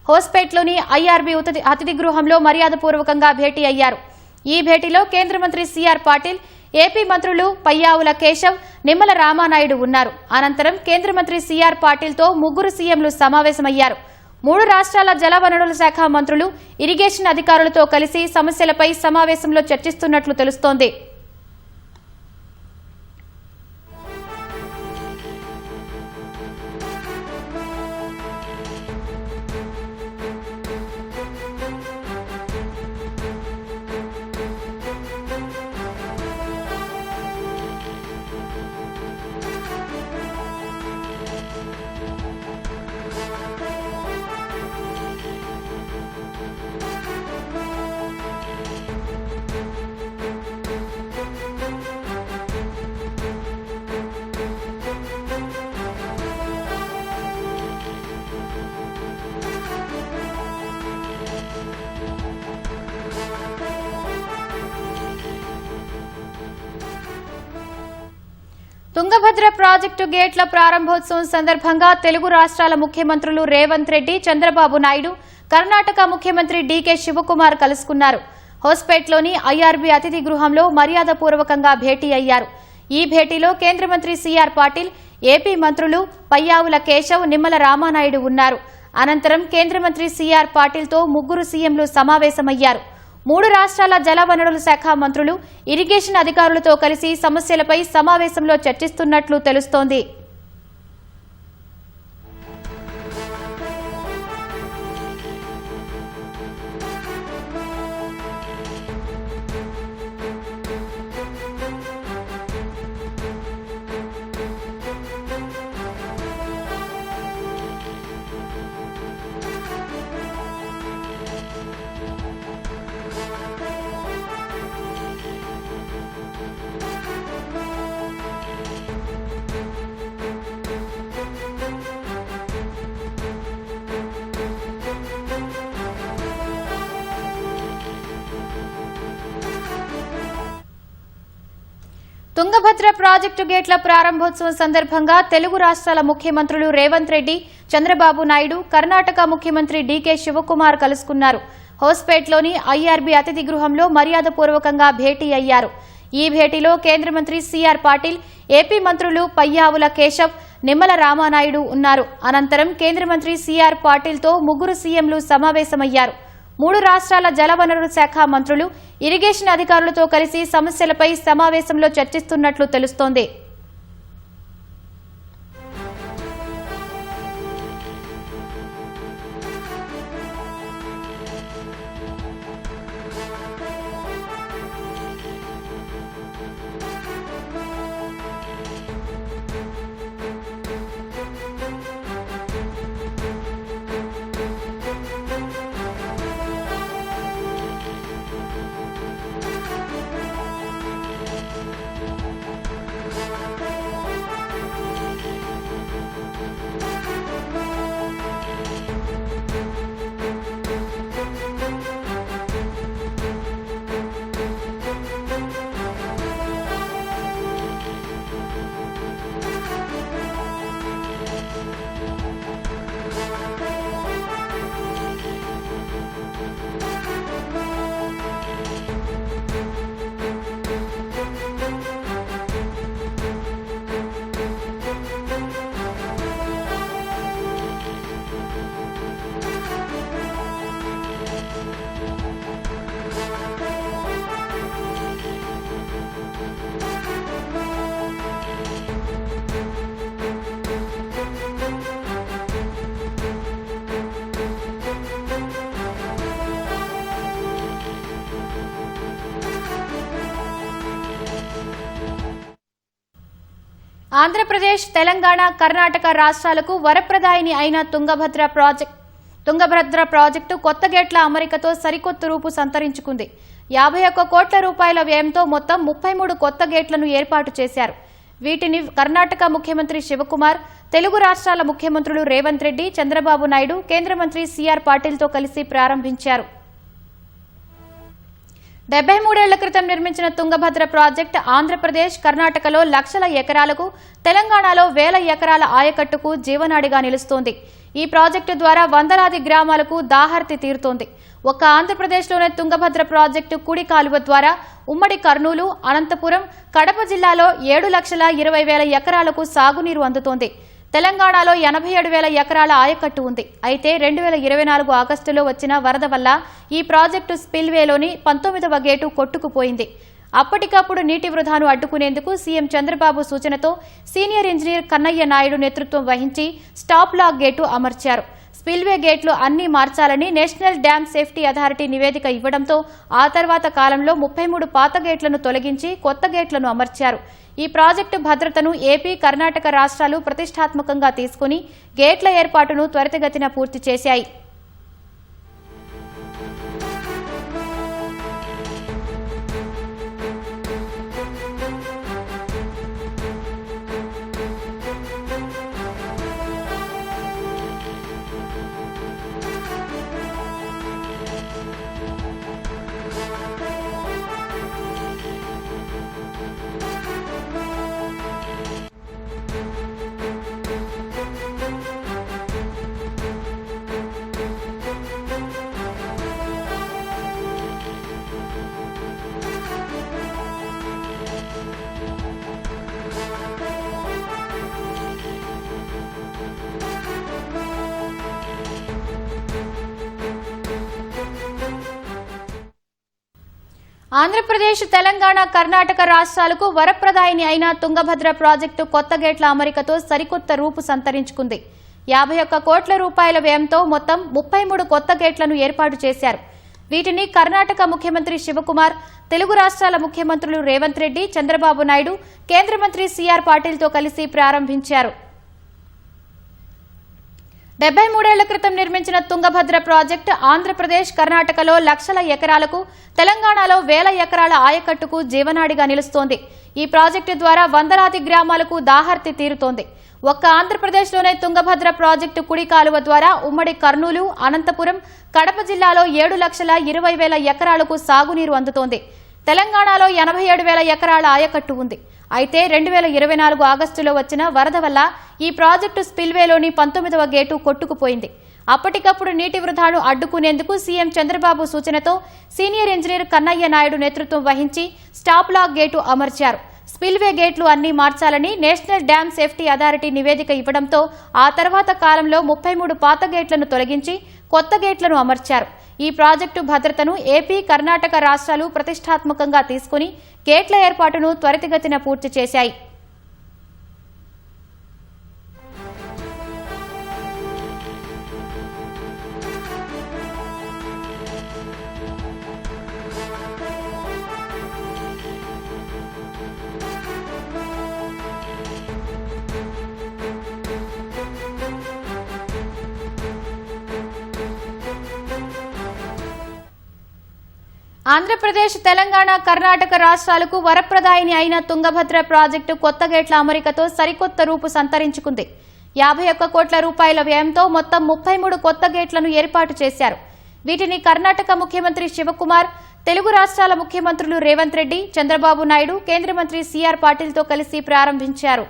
హోస్పేట్లోని ఐఆర్బీ అతిథి గృహంలో మర్యాదపూర్వకంగా భేటీ అయ్యారు. ఈ భేటీలో కేంద్ర మంత్రి సిఆర్ పాటిల్, ఏపీ మంత్రులు పయ్యావుల కేశవ్, నిమ్మల రామానాయుడు ఉన్నారు. అనంతరం కేంద్ర మంత్రి సిఆర్ పాటిల్తో ముగ్గురు సీఎంలు సమావేశమయ్యారు. 3 రాష్ట్రాల జలవనరుల శాఖ మంత్రులు, ఇరిగేషన్ అధికారులతో కలిసి సమస్యలపై సమావేశంలో చర్చిస్తున్నట్లు తెలుస్తోంది. తుంగభద్ర ప్రాజెక్టు గేట్ల ప్రారంభోత్సవం సందర్భంగా తెలుగు రాష్ట్రాల ముఖ్యమంత్రులు రేవంత్ రెడ్డి, చంద్రబాబు నాయుడు, కర్ణాటక ముఖ్యమంత్రి డీకే శివకుమార్ కలుసుకున్నారు. హోస్పేట్లోని ఐఆర్బీ అతిథి గృహంలో మర్యాదపూర్వకంగా భేటీ అయ్యారు. ఈ భేటీలో కేంద్ర మంత్రి సిఆర్ పాటిల్, ఏపీ మంత్రులు పయ్యావుల కేశవ్, నిమ్మల రామానాయుడు ఉన్నారు. అనంతరం కేంద్ర మంత్రి సిఆర్ పాటిల్తో ముగ్గురు సీఎంలు సమావేశమయ్యారు. 3 రాష్ట్రాల జలవనరుల శాఖ మంత్రులు, ఇరిగేషన్ అధికారులతో కలిసి సమస్యలపై సమావేశంలో చర్చిస్తున్నట్లు తెలుస్తోంది. తుంగభద్ర ప్రాజెక్టు గేట్ల ప్రారంభోత్సవం సందర్భంగా తెలుగు రాష్ట్రాల ముఖ్యమంత్రులు రేవంత్ రెడ్డి, చంద్రబాబు నాయుడు, కర్ణాటక ముఖ్యమంత్రి డీకే శివకుమార్ కలుసుకున్నారు. హోస్పేట్లోని ఐఆర్బీ అతిథి గృహంలో మర్యాదపూర్వకంగా భేటీ అయ్యారు. ఈ భేటీలో కేంద్ర మంత్రి సిఆర్ పాటిల్, ఏపీ మంత్రులు పయ్యావుల కేశవ్, నిమ్మల రామానాయుడు ఉన్నారు. అనంతరం కేంద్ర మంత్రి సిఆర్ పాటిల్తో ముగ్గురు సీఎంలు సమావేశమయ్యారు. 3 రాష్ట్రాల జలవనరుల శాఖ మంత్రులు, ఇరిగేషన్ అధికారులతో కలిసి సమస్యలపై సమావేశంలో చర్చిస్తున్నట్లు తెలుస్తోంది. ఆంధ్రప్రదేశ్, తెలంగాణ, కర్ణాటక రాష్ట్రాలకు వరప్రదాయిని అయిన తుంగభద్ర ప్రాజెక్టు కొత్త గేట్ల అమరికతో సరికొత్త రూపు సంతరించుకుంది. 51 కోట్ల రూపాయల వ్యయంతో మొత్తం 33 కొత్త గేట్లను ఏర్పాటు చేశారు. వీటిని కర్ణాటక ముఖ్యమంత్రి శివకుమార్, తెలుగు రాష్ట్రాల ముఖ్యమంత్రులు రేవంత్ రెడ్డి, చంద్రబాబు నాయుడు, కేంద్ర మంత్రి సిఆర్ పాటిల్తో కలిసి ప్రారంభించారు. 73 ఏళ్ల క్రితం నిర్మించిన తుంగభద్ర ప్రాజెక్టు ఆంధ్రప్రదేశ్, కర్ణాటకలో లక్షల ఎకరాలకు, తెలంగాణలో వేల ఎకరాల ఆయకట్టుకు జీవనాడిగా నిలుస్తోంది. ఈ ప్రాజెక్టు ద్వారా వందలాది గ్రామాలకు దాహార్తి తీరుతోంది. ఒక్క ఆంధ్రప్రదేశ్లోనే తుంగభద్ర ప్రాజెక్టు కుడి కాలువ ద్వారా ఉమ్మడి కర్నూలు, అనంతపురం, కడప జిల్లాలో 7,20,000 ఎకరాలకు సాగునీరు అందుతోంది. తెలంగాణలో 87,000 ఎకరాల ఆయకట్టు ఉంది. అయితే 2024 ఆగస్టులో వచ్చిన వరద వల్ల ఈ ప్రాజెక్టు స్పిల్వేలోని 19వ గేటు కొట్టుకుపోయింది. అప్పటికప్పుడు నీటి వృధాను అడ్డుకునేందుకు సీఎం చంద్రబాబు సూచనతో సీనియర్ ఇంజనీర్ కన్నయ్య నాయుడు నేతృత్వం వహించి స్టాప్ లాక్ గేటు అమర్చారు. స్పిల్వే గేట్లు అన్నీ మార్చాలని నేషనల్ డ్యామ్ సేఫ్టీ అథారిటీ నివేదిక ఇవ్వడంతో ఆ తర్వాత కాలంలో 33 పాత గేట్లను తొలగించి కొత్త గేట్లను అమర్చారు. ఈ ప్రాజెక్టు భద్రతను ఏపీ, కర్ణాటక రాష్ట్రాలు ప్రతిష్టాత్మకంగా తీసుకుని గేట్ల ఏర్పాటును త్వరితగతిన పూర్తి చేశాయి. ఆంధ్రప్రదేశ్, తెలంగాణ, కర్ణాటక రాష్ట్రాలకు వరప్రదాయిని అయిన తుంగభద్ర ప్రాజెక్టు కొత్త గేట్ల అమరికతో సరికొత్త రూపు సంతరించుకుంది. 51 కోట్ల రూపాయల వ్యయంతో మొత్తం 33 కొత్త గేట్లను ఏర్పాటు చేశారు. వీటిని కర్ణాటక ముఖ్యమంత్రి శివకుమార్, తెలుగు రాష్ట్రాల ముఖ్యమంత్రులు రేవంత్ రెడ్డి, చంద్రబాబు నాయుడు, కేంద్ర మంత్రి సిఆర్ పాటిల్తో కలిసి ప్రారంభించారు. 73 ఏళ్ల క్రితం నిర్మించిన తుంగభద్ర ప్రాజెక్టు ఆంధ్రప్రదేశ్, కర్ణాటకలో లక్షల ఎకరాలకు, తెలంగాణలో వేల ఎకరాల ఆయకట్టుకు జీవనాడిగా నిలుస్తోంది. ఈ ప్రాజెక్టు ద్వారా వందలాది గ్రామాలకు దాహార్తి తీరుతోంది. ఒక్క ఆంధ్రప్రదేశ్లోనే తుంగభద్ర ప్రాజెక్టు కుడి కాలువ ద్వారా ఉమ్మడి కర్నూలు, అనంతపురం, కడప జిల్లాలో 7,20,000 ఎకరాలకు సాగునీరు అందుతోంది. తెలంగాణలో 87,000 ఎకరాల ఆయకట్టు ఉంది. అయితే 2024 ఆగస్టులో వచ్చిన వరద వల్ల ఈ ప్రాజెక్టు స్పిల్వేలోని 19వ గేటు కొట్టుకుపోయింది. అప్పటికప్పుడు నీటి వృధాను అడ్డుకునేందుకు సీఎం చంద్రబాబు సూచనతో సీనియర్ ఇంజనీర్ కన్నయ్య నాయుడు నేతృత్వం వహించి స్టాప్ లాక్ గేటు అమర్చారు. స్పిల్వే గేట్లు అన్నీ మార్చాలని నేషనల్ డ్యామ్ సేఫ్టీ అథారిటీ నివేదిక ఇవ్వడంతో ఆ తర్వాత కాలంలో 33 పాత గేట్లను తొలగించి కొత్త గేట్లను అమర్చారు. ఈ ప్రాజెక్టు భద్రతను ఏపీ, కర్ణాటక రాష్ట్రాలు ప్రతిష్టాత్మకంగా తీసుకుని గేట్ల ఏర్పాటును త్వరితగతిన పూర్తి చేశాయి. ఆంధ్రప్రదేశ్, తెలంగాణ, కర్ణాటక రాష్ట్రాలకు వరప్రదాయిని అయిన తుంగభద్ర ప్రాజెక్టు కొత్త గేట్ల అమరికతో సరికొత్త రూపు సంతరించుకుంది. 51 కోట్ల రూపాయల వ్యయంతో మొత్తం 33 కొత్త గేట్లను ఏర్పాటు చేశారు. వీటిని కర్ణాటక ముఖ్యమంత్రి శివకుమార్, తెలుగు రాష్ట్రాల ముఖ్యమంత్రులు రేవంత్ రెడ్డి, చంద్రబాబు నాయుడు, కేంద్ర మంత్రి సిఆర్ పాటిల్తో కలిసి ప్రారంభించారు.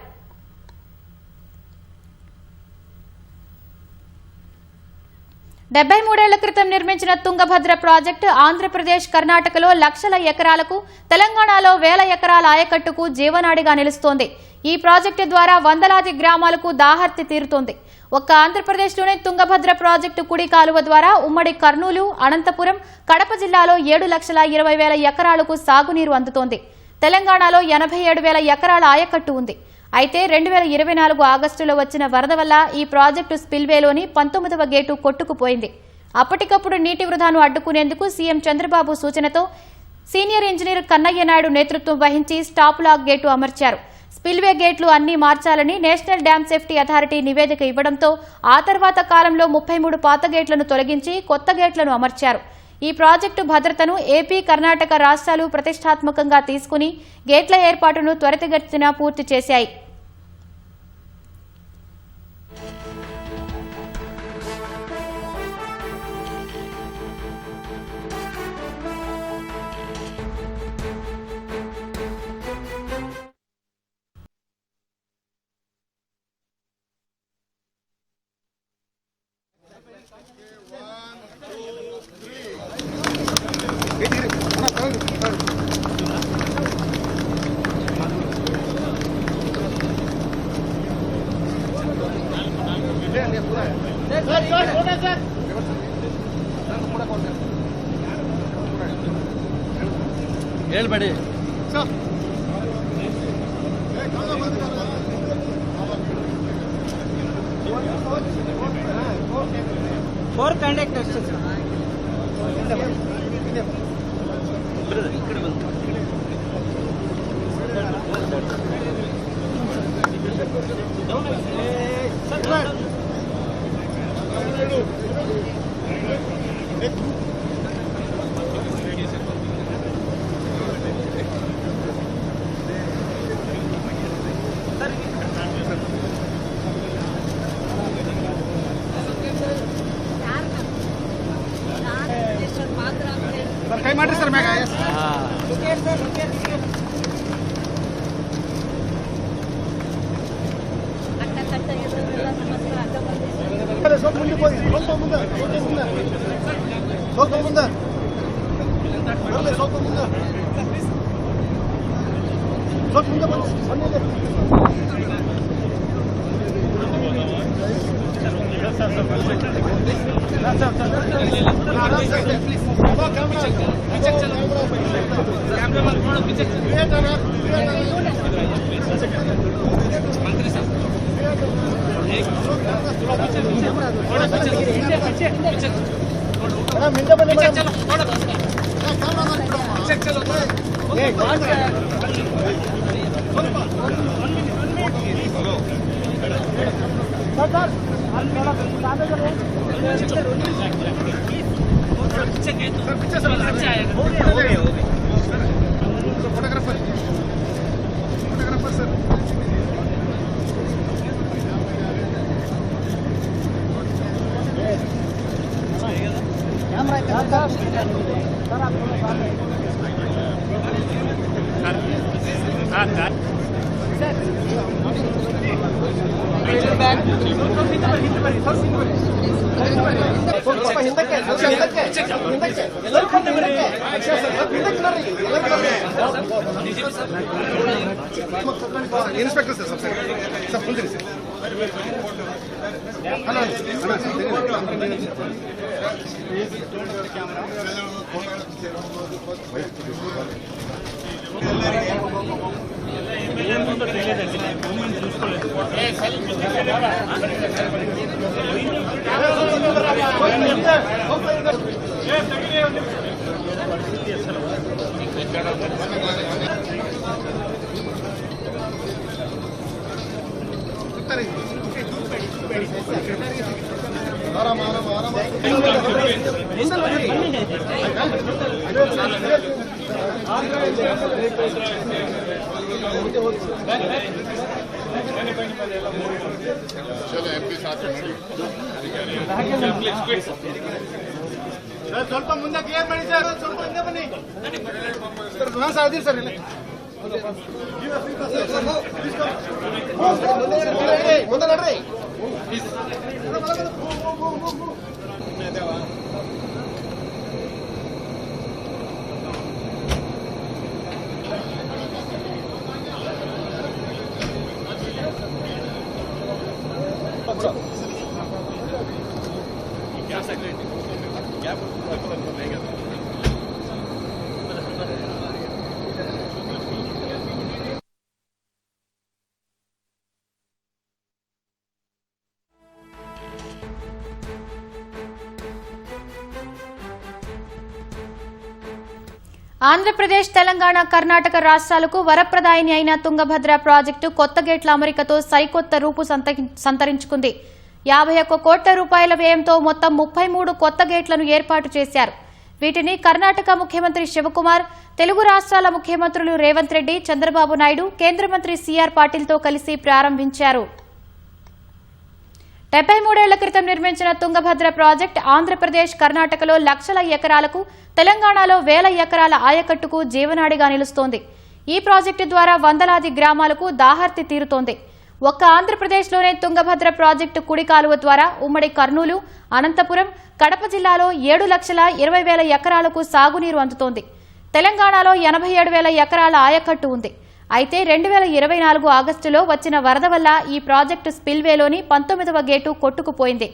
73 ఏళ్ల క్రితం నిర్మించిన తుంగభద్ర ప్రాజెక్టు ఆంధ్రప్రదేశ్, కర్ణాటకలో లక్షల ఎకరాలకు, తెలంగాణలో వేల ఎకరాల ఆయకట్టుకు జీవనాడిగా నిలుస్తోంది. ఈ ప్రాజెక్టు ద్వారా వందలాది గ్రామాలకు దాహార్తి తీరుతోంది. ఒక్క ఆంధ్రప్రదేశ్లోనే తుంగభద్ర ప్రాజెక్టు కుడి కాలువ ద్వారా ఉమ్మడి కర్నూలు, అనంతపురం, కడప జిల్లాలో 7,20,000 ఎకరాలకు సాగునీరు అందుతోంది. తెలంగాణలో 87,000 ఎకరాల ఆయకట్టు ఉంది. అయితే 2024 ఆగస్టులో వచ్చిన వరద వల్ల ఈ ప్రాజెక్టు స్పిల్వేలోని 19వ గేటు కొట్టుకుపోయింది. అప్పటికప్పుడు నీటి వృధాను అడ్డుకునేందుకు సీఎం చంద్రబాబు సూచనతో సీనియర్ ఇంజనీర్ కన్నయ్య నాయుడు నేతృత్వం వహించి స్టాప్ లాక్ గేటు అమర్చారు. స్పిల్వే గేట్లు అన్ని మార్చాలని నేషనల్ డ్యామ్ సేఫ్టీ అథారిటీ నివేదిక ఇవ్వడంతో ఆ తర్వాత కాలంలో 33 పాత గేట్లను తొలగించి కొత్త గేట్లను అమర్చారు. ఈ ప్రాజెక్టు భద్రతను ఏపీ, కర్ణాటక రాష్ట్రాలు ప్రతిష్టాత్మకంగా తీసుకుని గేట్ల ఏర్పాటును త్వరితగతిన పూర్తి చేశాయి. ಹೇಳ್ಬೇಡಿ ಫೋರ್ ಕಂಡಕ್ಟರ್ಸ್ ಕೈ ಮಾಡ್ರಿ ಸರ್ ಮ್ಯಾಗ ಸ್ವಲ್ಪ ಮುಂದೆ ಹೋಗಿ ಸ್ವಲ್ಪ ಮುಂದೆ ಸ್ವಲ್ಪ ಮುಂದೆ ಸ್ವಲ್ಪ ಮುಂದೆ फोटोग्राफर सर इंस्पेक्टर सर सब खुल सर आराम आराम आराम चलो एमपी साथ ಸ್ವಲ್ಪ ಮುಂದೆ ಕ್ಲಿಯರ್ ಮಾಡಿ ಸರ್ ಸ್ವಲ್ಪ ಹಿಂದೆ ಬನ್ನಿ ಸರ್ ಹಾಂ ಸರ್ ಅದಿರಿ ಸರ್ ಮುಂದೆ ನಡ್ರಿ ఆంధ్రప్రదేశ్, తెలంగాణ, కర్ణాటక రాష్ట్రాలకు వరప్రదాయిని అయిన తుంగభద్ర ప్రాజెక్టు కొత్త గేట్ల అమరికతో సరికొత్త రూపు సంతరించుకుంది. 51 కోట్ల రూపాయల వ్యయంతో మొత్తం 33 కొత్త గేట్లను ఏర్పాటు చేశారు. వీటిని కర్ణాటక ముఖ్యమంత్రి శివకుమార్, తెలుగు రాష్ట్రాల ముఖ్యమంత్రులు రేవంత్ రెడ్డి, చంద్రబాబు నాయుడు, కేంద్ర మంత్రి సిఆర్ పాటిల్తో కలిసి ప్రారంభించారు. 73 ఏళ్ల క్రితం నిర్మించిన తుంగభద్ర ప్రాజెక్టు ఆంధ్రప్రదేశ్, కర్ణాటకలో లక్షల ఎకరాలకు, తెలంగాణలో వేల ఎకరాల ఆయకట్టుకు జీవనాడిగా నిలుస్తోంది. ఈ ప్రాజెక్టు ద్వారా వందలాది గ్రామాలకు దాహార్తి తీరుతోంది. ఒక్క ఆంధ్రప్రదేశ్లోనే తుంగభద్ర ప్రాజెక్టు కుడి కాలువ ద్వారా ఉమ్మడి కర్నూలు, అనంతపురం, కడప జిల్లాలో 7,20,000 ఎకరాలకు సాగునీరు అందుతోంది. తెలంగాణలో 87,000 ఎకరాల ఆయకట్టు ఉంది. అయితే 2024 ఆగస్టులో వచ్చిన వరద వల్ల ఈ ప్రాజెక్టు స్పిల్వేలోని 19వ గేటు కొట్టుకుపోయింది.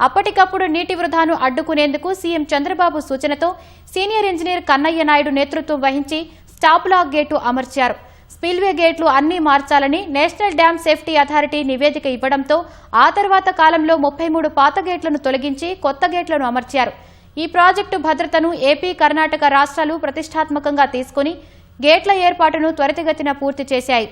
అప్పటికప్పుడు నీటి వృధాను అడ్డుకునేందుకు సీఎం చంద్రబాబు సూచనతో సీనియర్ ఇంజనీర్ కన్నయ్య నాయుడు నేతృత్వం వహించి స్టాప్ లాక్ గేటు అమర్చారు. స్పిల్వే గేట్లు అన్నీ మార్చాలని నేషనల్ డ్యామ్ సేఫ్టీ అథారిటీ నివేదిక ఇవ్వడంతో ఆ తర్వాత కాలంలో 33 పాత గేట్లను తొలగించి కొత్త గేట్లను అమర్చారు. ఈ ప్రాజెక్టు భద్రతను ఏపీ, కర్ణాటక రాష్ట్రాలు ప్రతిష్టాత్మకంగా తీసుకుని గేట్ల ఏర్పాటును త్వరితగతిన పూర్తి చేశాయి.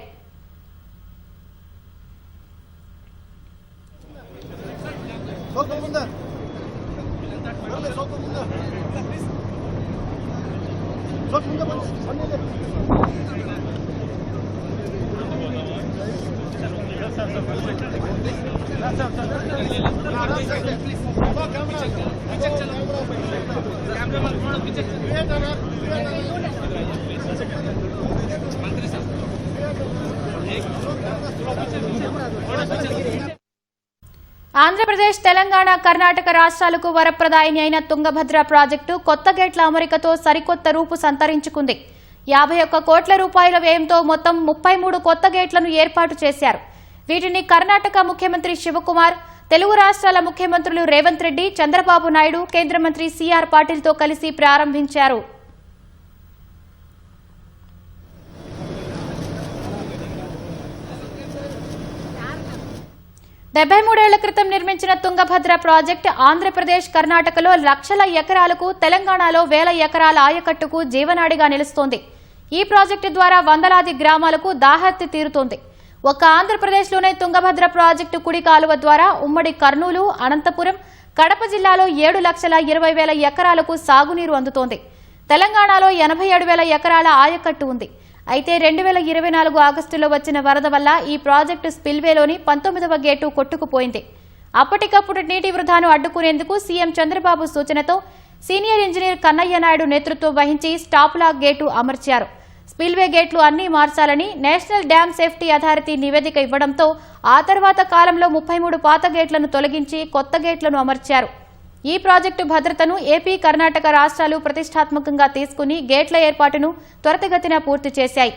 ఆంధ్రప్రదేశ్, తెలంగాణ, కర్ణాటక రాష్ట్రాలకు వరప్రదాయిని అయిన తుంగభద్ర ప్రాజెక్టు కొత్త గేట్ల అమరికతో సరికొత్త రూపు సంతరించుకుంది. 51 కోట్ల రూపాయల వ్యయంతో మొత్తం 33 కొత్త గేట్లను ఏర్పాటు చేశారు. వీటిని కర్ణాటక ముఖ్యమంత్రి శివకుమార్, తెలుగు రాష్ట్రాల ముఖ్యమంత్రులు రేవంత్ రెడ్డి, చంద్రబాబు నాయుడు, కేంద్ర మంత్రి సిఆర్ పాటిల్తో కలిసి ప్రారంభించారు. 73 ఏళ్ల క్రితం నిర్మించిన తుంగభద్ర ప్రాజెక్టు ఆంధ్రప్రదేశ్, కర్ణాటకలో లక్షల ఎకరాలకు, తెలంగాణలో వేల ఎకరాల ఆయకట్టుకు జీవనాడిగా నిలుస్తోంది. ఈ ప్రాజెక్టు ద్వారా వందలాది గ్రామాలకు దాహార్తి తీరుతోంది. ఒక్క ఆంధ్రప్రదేశ్లోనే తుంగభద్ర ప్రాజెక్టు కుడి కాలువ ద్వారా ఉమ్మడి కర్నూలు, అనంతపురం, కడప జిల్లాలో 7,20,000 ఎకరాలకు సాగునీరు అందుతోంది. తెలంగాణలో 87,000 ఎకరాల ఆయకట్టు ఉంది. అయితే 2024 ఆగస్టులో వచ్చిన వరద వల్ల ఈ ప్రాజెక్టు స్పిల్వేలోని 19వ గేటు కొట్టుకుపోయింది. అప్పటికప్పుడు నీటి వృధాను అడ్డుకునేందుకు సీఎం చంద్రబాబు సూచనతో సీనియర్ ఇంజనీర్ కన్నయ్య నాయుడు నేతృత్వం వహించి స్టాప్ లాక్ గేటు అమర్చారు. స్పిల్వే గేట్లు అన్నీ మార్చాలని నేషనల్ డ్యామ్ సేఫ్టీ అథారిటీ నివేదిక ఇవ్వడంతో ఆ తర్వాత కాలంలో 33 పాత గేట్లను తొలగించి కొత్త గేట్లను అమర్చారు. ఈ ప్రాజెక్టు భద్రతను ఏపీ, కర్ణాటక రాష్ట్రాలు ప్రతిష్టాత్మకంగా తీసుకుని గేట్ల ఏర్పాటును త్వరితగతిన పూర్తి చేశాయి.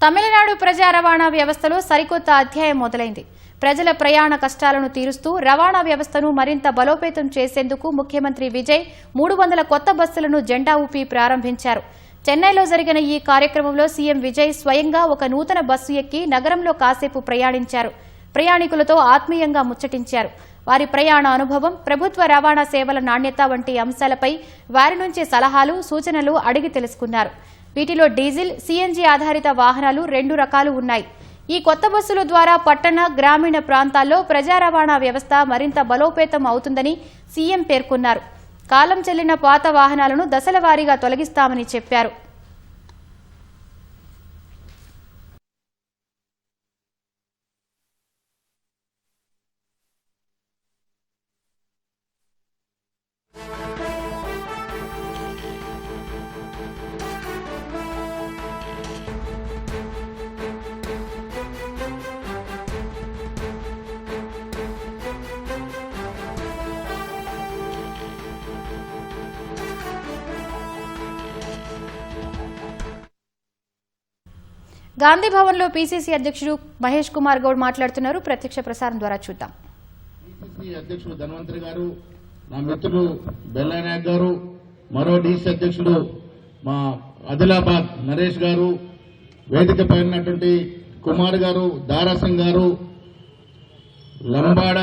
తమిళనాడు ప్రజా రవాణా వ్యవస్థలో సరికొత్త అధ్యాయం మొదలైంది. ప్రజల ప్రయాణ కష్టాలను తీరుస్తూ రవాణా వ్యవస్థను మరింత బలోపేతం చేసేందుకు ముఖ్యమంత్రి విజయ్ 300 కొత్త బస్సులను జెండా ఊపి ప్రారంభించారు. చెన్నైలో జరిగిన ఈ కార్యక్రమంలో సీఎం విజయ్ స్వయంగా ఒక నూతన బస్సు ఎక్కి నగరంలో కాసేపు ప్రయాణించారు. ప్రయాణికులతో ఆత్మీయంగా ముచ్చటించారు. వారి ప్రయాణ అనుభవం, ప్రభుత్వ రవాణా సేవల నాణ్యత వంటి అంశాలపై వారి నుంచి సలహాలు, సూచనలు అడిగి తెలుసుకున్నారు. వీటిలో డీజిల్, సీఎన్జీ ఆధారిత వాహనాలు 2 రకాలు ఉన్నాయి. ఈ కొత్త బస్సుల ద్వారా పట్టణ, గ్రామీణ ప్రాంతాల్లో ప్రజా రవాణా వ్యవస్థ మరింత బలోపేతం అవుతుందని సీఎం పేర్కొన్నారు. కాలం చెల్లిన పాత వాహనాలను దశల వారీగా తొలగిస్తామని చెప్పారు. గాంధీ భవన్ లో పీసీసీ అధ్యక్షుడు మహేష్ కుమార్ గౌడ్ మాట్లాడుతున్నారు. ప్రత్యక్ష ప్రసారం ద్వారా చూద్దాం. పీసీసీ అధ్యక్షుడు ధన్వంతరి గారు, నా మిత్రులు బెల్లనాయక్ గారు, మరో డీసీ అధ్యక్షుడు మా ఆదిలాబాద్ నరేష్ గారు, వేదిక పైనటువంటి కుమార్ గారు, దారాసింగ్ గారు, లంబాడ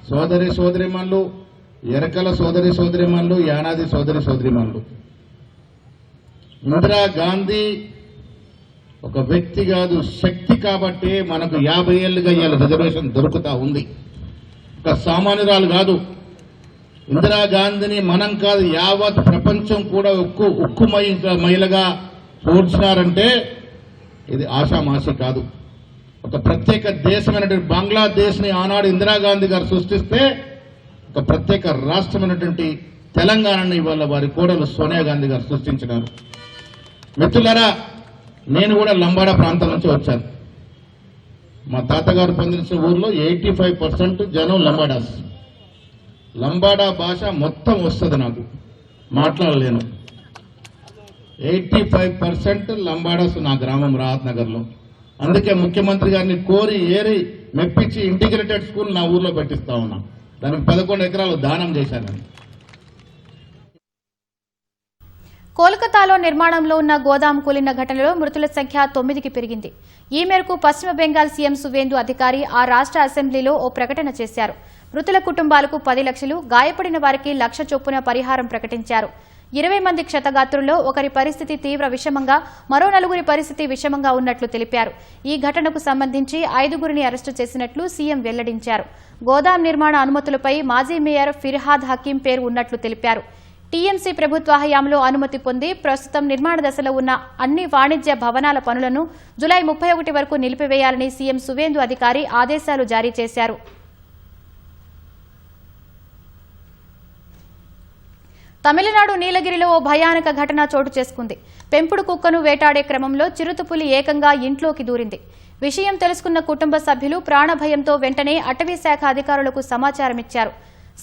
సోదరిమణులు, ఎరకల సోదరిమణులు, యానాది సోదరిమణులు. ఇందిరా గాంధీ ఒక వ్యక్తి కాదు, శక్తి. కాబట్టి మనకు 50 ఏళ్లుగా ఇవాళ రిజర్వేషన్ దొరుకుతా ఉంది. ఒక సామాన్యురాలు కాదు. ఇందిరాగాంధీని మనం కాదు, యావత్ ప్రపంచం కూడా ఉక్కు మహిళగా పోల్చినారంటే ఇది ఆషామాషి కాదు. ఒక ప్రత్యేక దేశమైనటువంటి బంగ్లాదేశ్ని ఆనాడు ఇందిరాగాంధీ గారు సృష్టిస్తే ఒక ప్రత్యేక రాష్ట్రమైనటువంటి తెలంగాణని ఇవాళ వారి కోడలు సోనియా గాంధీ గారు సృష్టించినారు. మిత్రులారా, నేను కూడా లంబాడా ప్రాంతం నుంచి వచ్చాను. మా తాతగారు పొందిన ఊర్లో 85% జనం లంబాడాస్. లంబాడా భాష మొత్తం వస్తుంది, నాకు మాట్లాడలేను. 85% లంబాడాస్ నా గ్రామం రాహత్ నగర్లో. అందుకే ముఖ్యమంత్రి గారిని కోరి ఏరి మెప్పించి ఇంటిగ్రేటెడ్ స్కూల్ నా ఊర్లో పెట్టిస్తా ఉన్నా. దానికి 11 ఎకరాలు దానం చేశాను. కోల్కతాలో నిర్మాణంలో ఉన్న గోదాం కూలిన ఘటనలో మృతుల సంఖ్య 9కి పెరిగింది. ఈ మేరకు పశ్చిమ బెంగాల్ సీఎం సువేందు అధికారి ఆ రాష్ట్ర అసెంబ్లీలో ఓ ప్రకటన చేశారు. మృతుల కుటుంబాలకు 10 లక్షలు, గాయపడిన వారికి 1 లక్ష చొప్పున పరిహారం ప్రకటించారు. 20 మంది క్షతగాత్రుల్లో ఒకరి పరిస్థితి తీవ్ర విషమంగా, మరో 4 పరిస్థితి విషమంగా ఉన్నట్లు తెలిపారు. ఈ ఘటనకు సంబంధించి 5గురిని అరెస్టు చేసినట్లు సీఎం వెల్లడించారు. గోదాం నిర్మాణ అనుమతులపై మాజీ మేయర్ ఫిర్హాద్ హకీం పేరు ఉన్నట్లు తెలిపారు. టీఎంసీ ప్రభుత్వ హయాంలో అనుమతి పొంది ప్రస్తుతం నిర్మాణ దశలో ఉన్న అన్ని వాణిజ్య భవనాల పనులను జులై 31 వరకు నిలిపివేయాలని సీఎం సువేందు అధికారి ఆదేశాలు జారీ చేశారు. తమిళనాడు నీలగిరిలో ఓ భయానక ఘటన చోటు చేసుకుంది. పెంపుడు కుక్కను వేటాడే క్రమంలో చిరుతపులి ఏకంగా ఇంట్లోకి దూరింది. విషయం తెలుసుకున్న కుటుంబ సభ్యులు ప్రాణభయంతో వెంటనే అటవీ శాఖ అధికారులకు సమాచారమిచ్చారు.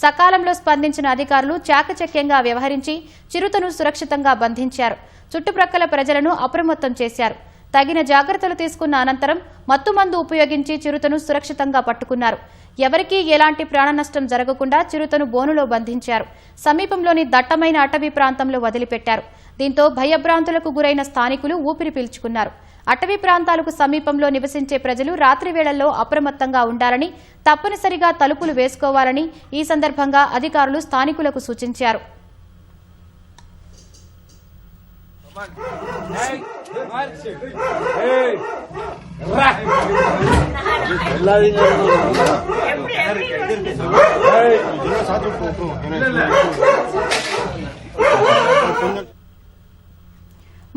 సకాలంలో స్పందించిన అధికారులు చాకచక్యంగా వ్యవహరించి చిరుతను సురక్షితంగా బంధించారు. చుట్టుప్రక్కల ప్రజలను అప్రమత్తం చేశారు. తగిన జాగ్రత్తలు తీసుకున్న అనంతరం మత్తుమందు ఉపయోగించి చిరుతను సురక్షితంగా పట్టుకున్నారు. ఎవరికీ ఎలాంటి ప్రాణనష్టం జరగకుండా చిరుతను బోనులో బంధించారు. సమీపంలోని దట్టమైన అటవీ ప్రాంతంలో వదిలిపెట్టారు. దీంతో భయభ్రాంతులకు గురైన స్థానికులు ఊపిరి పీల్చుకున్నారు. అటవీ ప్రాంతాలకు సమీపంలో నివసించే ప్రజలు రాత్రి వేళల్లో అప్రమత్తంగా ఉండాలని, తప్పనిసరిగా తలుపులు వేసుకోవాలని ఈ సందర్భంగా అధికారులు స్థానికులకు సూచించారు.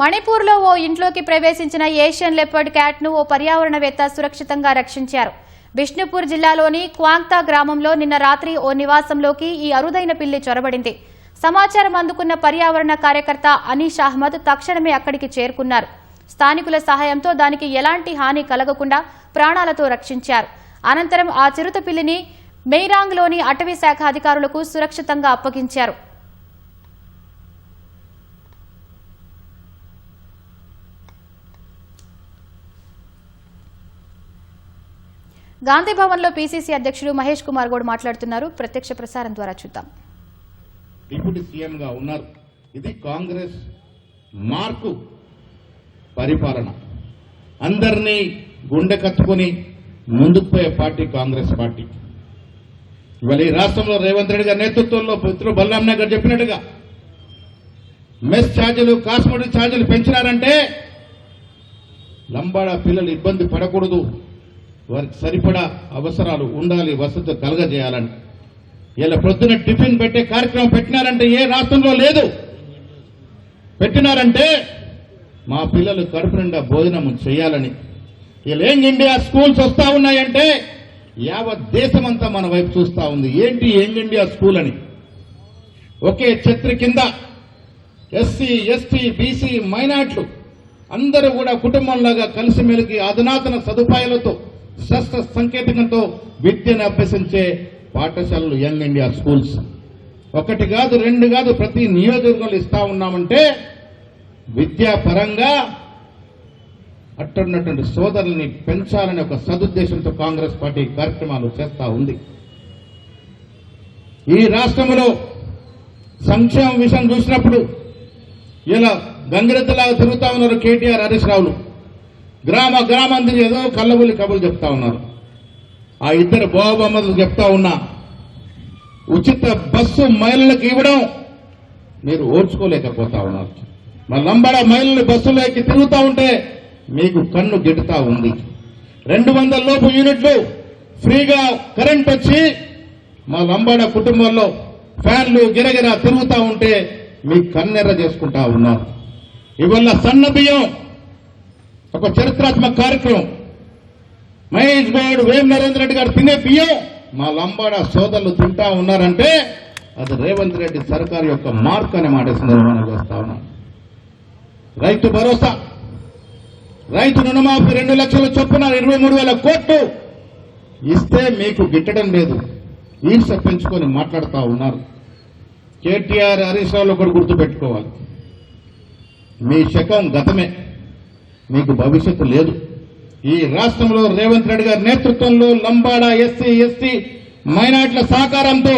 మణిపూర్లో ఓ ఇంట్లోకి ప్రవేశించిన ఏషియన్ లెపర్డ్ క్యాట్ ను ఓ పర్యావరణవేత్త సురక్షితంగా రక్షించారు. బిష్ణుపూర్ జిల్లాలోని క్వాంగ్తా గ్రామంలో నిన్న రాత్రి ఓ నివాసంలోకి ఈ అరుదైన పిల్లి చొరబడింది. సమాచారం అందుకున్న పర్యావరణ కార్యకర్త అనీష్ అహ్మద్ తక్షణమే అక్కడికి చేరుకున్నారు. స్థానికుల సహాయంతో దానికి ఎలాంటి హాని కలగకుండా ప్రాణాలతో రక్షించారు. అనంతరం ఆ చిరుత పిల్లిని మెయిరాంగ్లోని అటవీ శాఖ అధికారులకు సురక్షితంగా అప్పగించారు. గాంధీభవన్లో పీసీసీ అధ్యక్షుడు మహేష్ కుమార్ గౌడ్ మాట్లాడుతున్నారు. ప్రత్యక్ష ప్రసారం ద్వారా చూద్దాం. డిప్యూటీ సీఎం గా ఉన్నారు. ఇది కాంగ్రెస్ మార్కు పరిపాలన. అందరినీ గుండె కత్తుకొని ముందుకు పోయే పార్టీ కాంగ్రెస్ పార్టీ. ఇవాళ ఈ రాష్ట్రంలో రేవంత్ రెడ్డి గారి నేతృత్వంలో మిత్రులు బలరాం గారు చెప్పినట్టుగా మెస్ ఛార్జీలు, కాస్మెటిక్ ఛార్జీలు పెంచినారంటే లంబాడా పిల్లలు ఇబ్బంది పడకూడదు, వారికి సరిపడా అవసరాలు ఉండాలి, వసతులు కలగజేయాలని ఇలా పొద్దున టిఫిన్ పెట్టే కార్యక్రమం పెట్టినారంటే ఏ రాష్ట్రంలో లేదు. పెట్టినారంటే మా పిల్లలు కడుపు నిండా భోజనం చేయాలని. ఇలా యంగ్ ఇండియా స్కూల్స్ వస్తా ఉన్నాయంటే యావత్ దేశమంతా మన వైపు చూస్తా ఉంది. ఏంటి యంగ్ ఇండియా స్కూల్ అని? ఒకే ఛత్రి కింద ఎస్సీ, ఎస్టీ, బీసీ, మైనార్టీలు అందరూ కూడా కుటుంబంలాగా కలిసిమెలిసి అధునాతన సదుపాయాలతో శస్త్ర సంకేతంతో విద్యను అభ్యసించే పాఠశాలలు యంగ్ ఇండియా స్కూల్స్. 1 కాదు 2 కాదు, ప్రతి నియోజకవర్గంలో ఇస్తా ఉన్నామంటే విద్యాపరంగా అట్టున్నటువంటి సోదరుల్ని పెంచాలనే ఒక సదుద్దేశంతో కాంగ్రెస్ పార్టీ కార్యక్రమాలు చేస్తా ఉంది. ఈ రాష్ట్రంలో సంక్షేమ విషయం చూసినప్పుడు ఇలా గంగిరెద్దులాగా తిరుగుతా ఉన్నారు కేటీఆర్ హరీష్ రావులు. గ్రామం తిరిగి ఏదో కళ్ళబుల్లి కబులు చెప్తా ఉన్నారు. ఆ ఇద్దరు బాబమ్మలు చెప్తా ఉన్నా ఉచిత బస్సు మహిళలకు ఇవ్వడం మీరు ఓర్చుకోలేకపోతా ఉన్నారు. మా లంబాడ మహిళలు బస్సులో ఎక్కి తిరుగుతా ఉంటే మీకు కన్ను గిడుతా ఉంది. 200 లోపు యూనిట్లు ఫ్రీగా కరెంట్ వచ్చి మా లంబాడ కుటుంబంలో ఫ్యాన్లు గిరగిరా తిరుగుతా ఉంటే మీకు కన్నెర్ర చేసుకుంటా ఉన్నారు. ఇవల్ల సన్న బియ్యం ఒక చరిత్రాత్మక కార్యక్రమం. మహేష్ గౌడ్, వేం నరేంద్ర రెడ్డి గారు తినే బియ్యం మా లంబాడ సోదరులు తింటా ఉన్నారంటే అది రేవంత్ రెడ్డి సర్కార్ యొక్క మార్క్ అనే మాట సందర్భంగా చేస్తా ఉన్నాం. రైతు భరోసా, రైతు రుణమాఫీ 2 లక్షల చొప్పున 23,000 కోట్లు ఇస్తే మీకు గిట్టడం లేదు. ఈర్ష పెంచుకొని మాట్లాడుతూ ఉన్నారు. కేటీఆర్ హరీష్ రావులు ఒకటి గుర్తుపెట్టుకోవాలి, మీ శకం గతమే, మీకు భవిష్యత్తు లేదు. ఈ రాష్ట్రంలో రేవంత్ రెడ్డి గారి నేతృత్వంలో లంబాడ ఎస్సీ ఎస్టీ మైనార్టీల సహకారంతో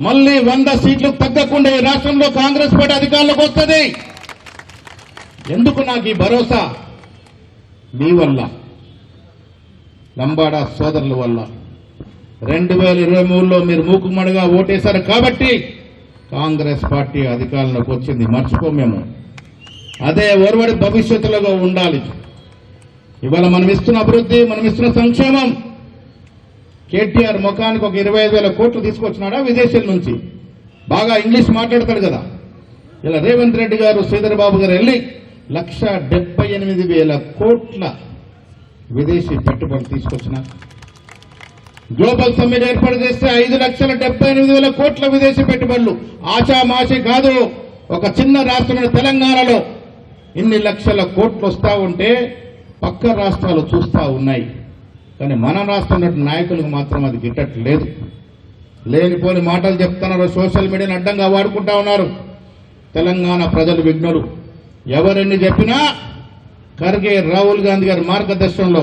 మళ్లీ 100 సీట్లు తగ్గకుండా ఈ రాష్ట్రంలో కాంగ్రెస్ పార్టీ అధికారంలోకి వస్తుంది. ఎందుకు నాకు ఈ భరోసా? మీ వల్ల, లంబాడ సోదరుల వల్ల. 2023లో మీరు మూకుమ్మడిగా ఓటేశారు కాబట్టి కాంగ్రెస్ పార్టీ అధికారంలోకి వచ్చింది. మర్చిపోమేమో. అదే ఒరవడి భవిష్యత్తులో ఉండాలి. ఇవాళ మనం ఇస్తున్న అభివృద్ధి, మనం ఇస్తున్న సంక్షేమం, కేటీఆర్ ముఖానికి ఒక 25,000 కోట్లు తీసుకొచ్చినాడా విదేశాల నుంచి? బాగా ఇంగ్లీష్ మాట్లాడతాడు కదా. ఇలా రేవంత్ రెడ్డి గారు, శ్రీధర్ బాబు గారు వెళ్ళి 1,78,000 కోట్ల విదేశీ పెట్టుబడులు తీసుకొచ్చిన. గ్లోబల్ సమ్మిట్ ఏర్పాటు చేస్తే 5,78,000 కోట్ల విదేశీ పెట్టుబడులు. ఆచామాషి కాదు. ఒక చిన్న రాష్ట్రమైన తెలంగాణలో ఇన్ని లక్షల కోట్లు వస్తా ఉంటే పక్క రాష్ట్రాలు చూస్తా ఉన్నాయి. కానీ మన రాష్ట్రంలో నాయకులకు మాత్రం అది గిట్టట్లేదు. లేనిపోని మాటలు చెప్తున్నారు, సోషల్ మీడియాను అడ్డంగా వాడుకుంటా ఉన్నారు. తెలంగాణ ప్రజలు విఘ్నులు. ఎవరెన్ని చెప్పినా ఖర్గే, రాహుల్ గాంధీ గారి మార్గదర్శనంలో,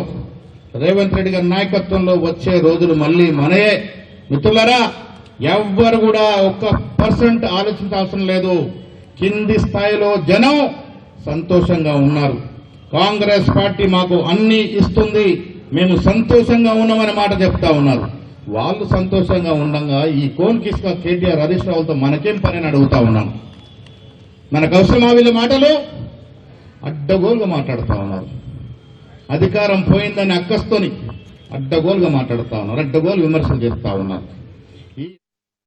రేవంత్ రెడ్డి గారి నాయకత్వంలో వచ్చే రోజులు మళ్లీ మనయే. మిత్రులారా, ఎవ్వరు కూడా 1% ఆలోచించాల్సిన లేదు. కింది స్థాయిలో జనం సంతోషంగా ఉన్నారు. కాంగ్రెస్ పార్టీ మాకు అన్ని ఇస్తుంది, మేము సంతోషంగా ఉన్నామనే మాట చెప్తా ఉన్నారు. వాళ్ళు సంతోషంగా ఉండగా ఈ కోన్ కిస్కా కేటీఆర్ హరీష్ రావులతో మనకేం పని అని అడుగుతా ఉన్నాను. మనకు అవసరమా వీళ్ళ మాటలు? అడ్డగోలుగా మాట్లాడుతూ ఉన్నారు. అధికారం పోయిందని అక్కస్తోని అడ్డగోలుగా మాట్లాడుతూ ఉన్నారు. అడ్డగోలు విమర్శలు చేస్తా ఉన్నారు.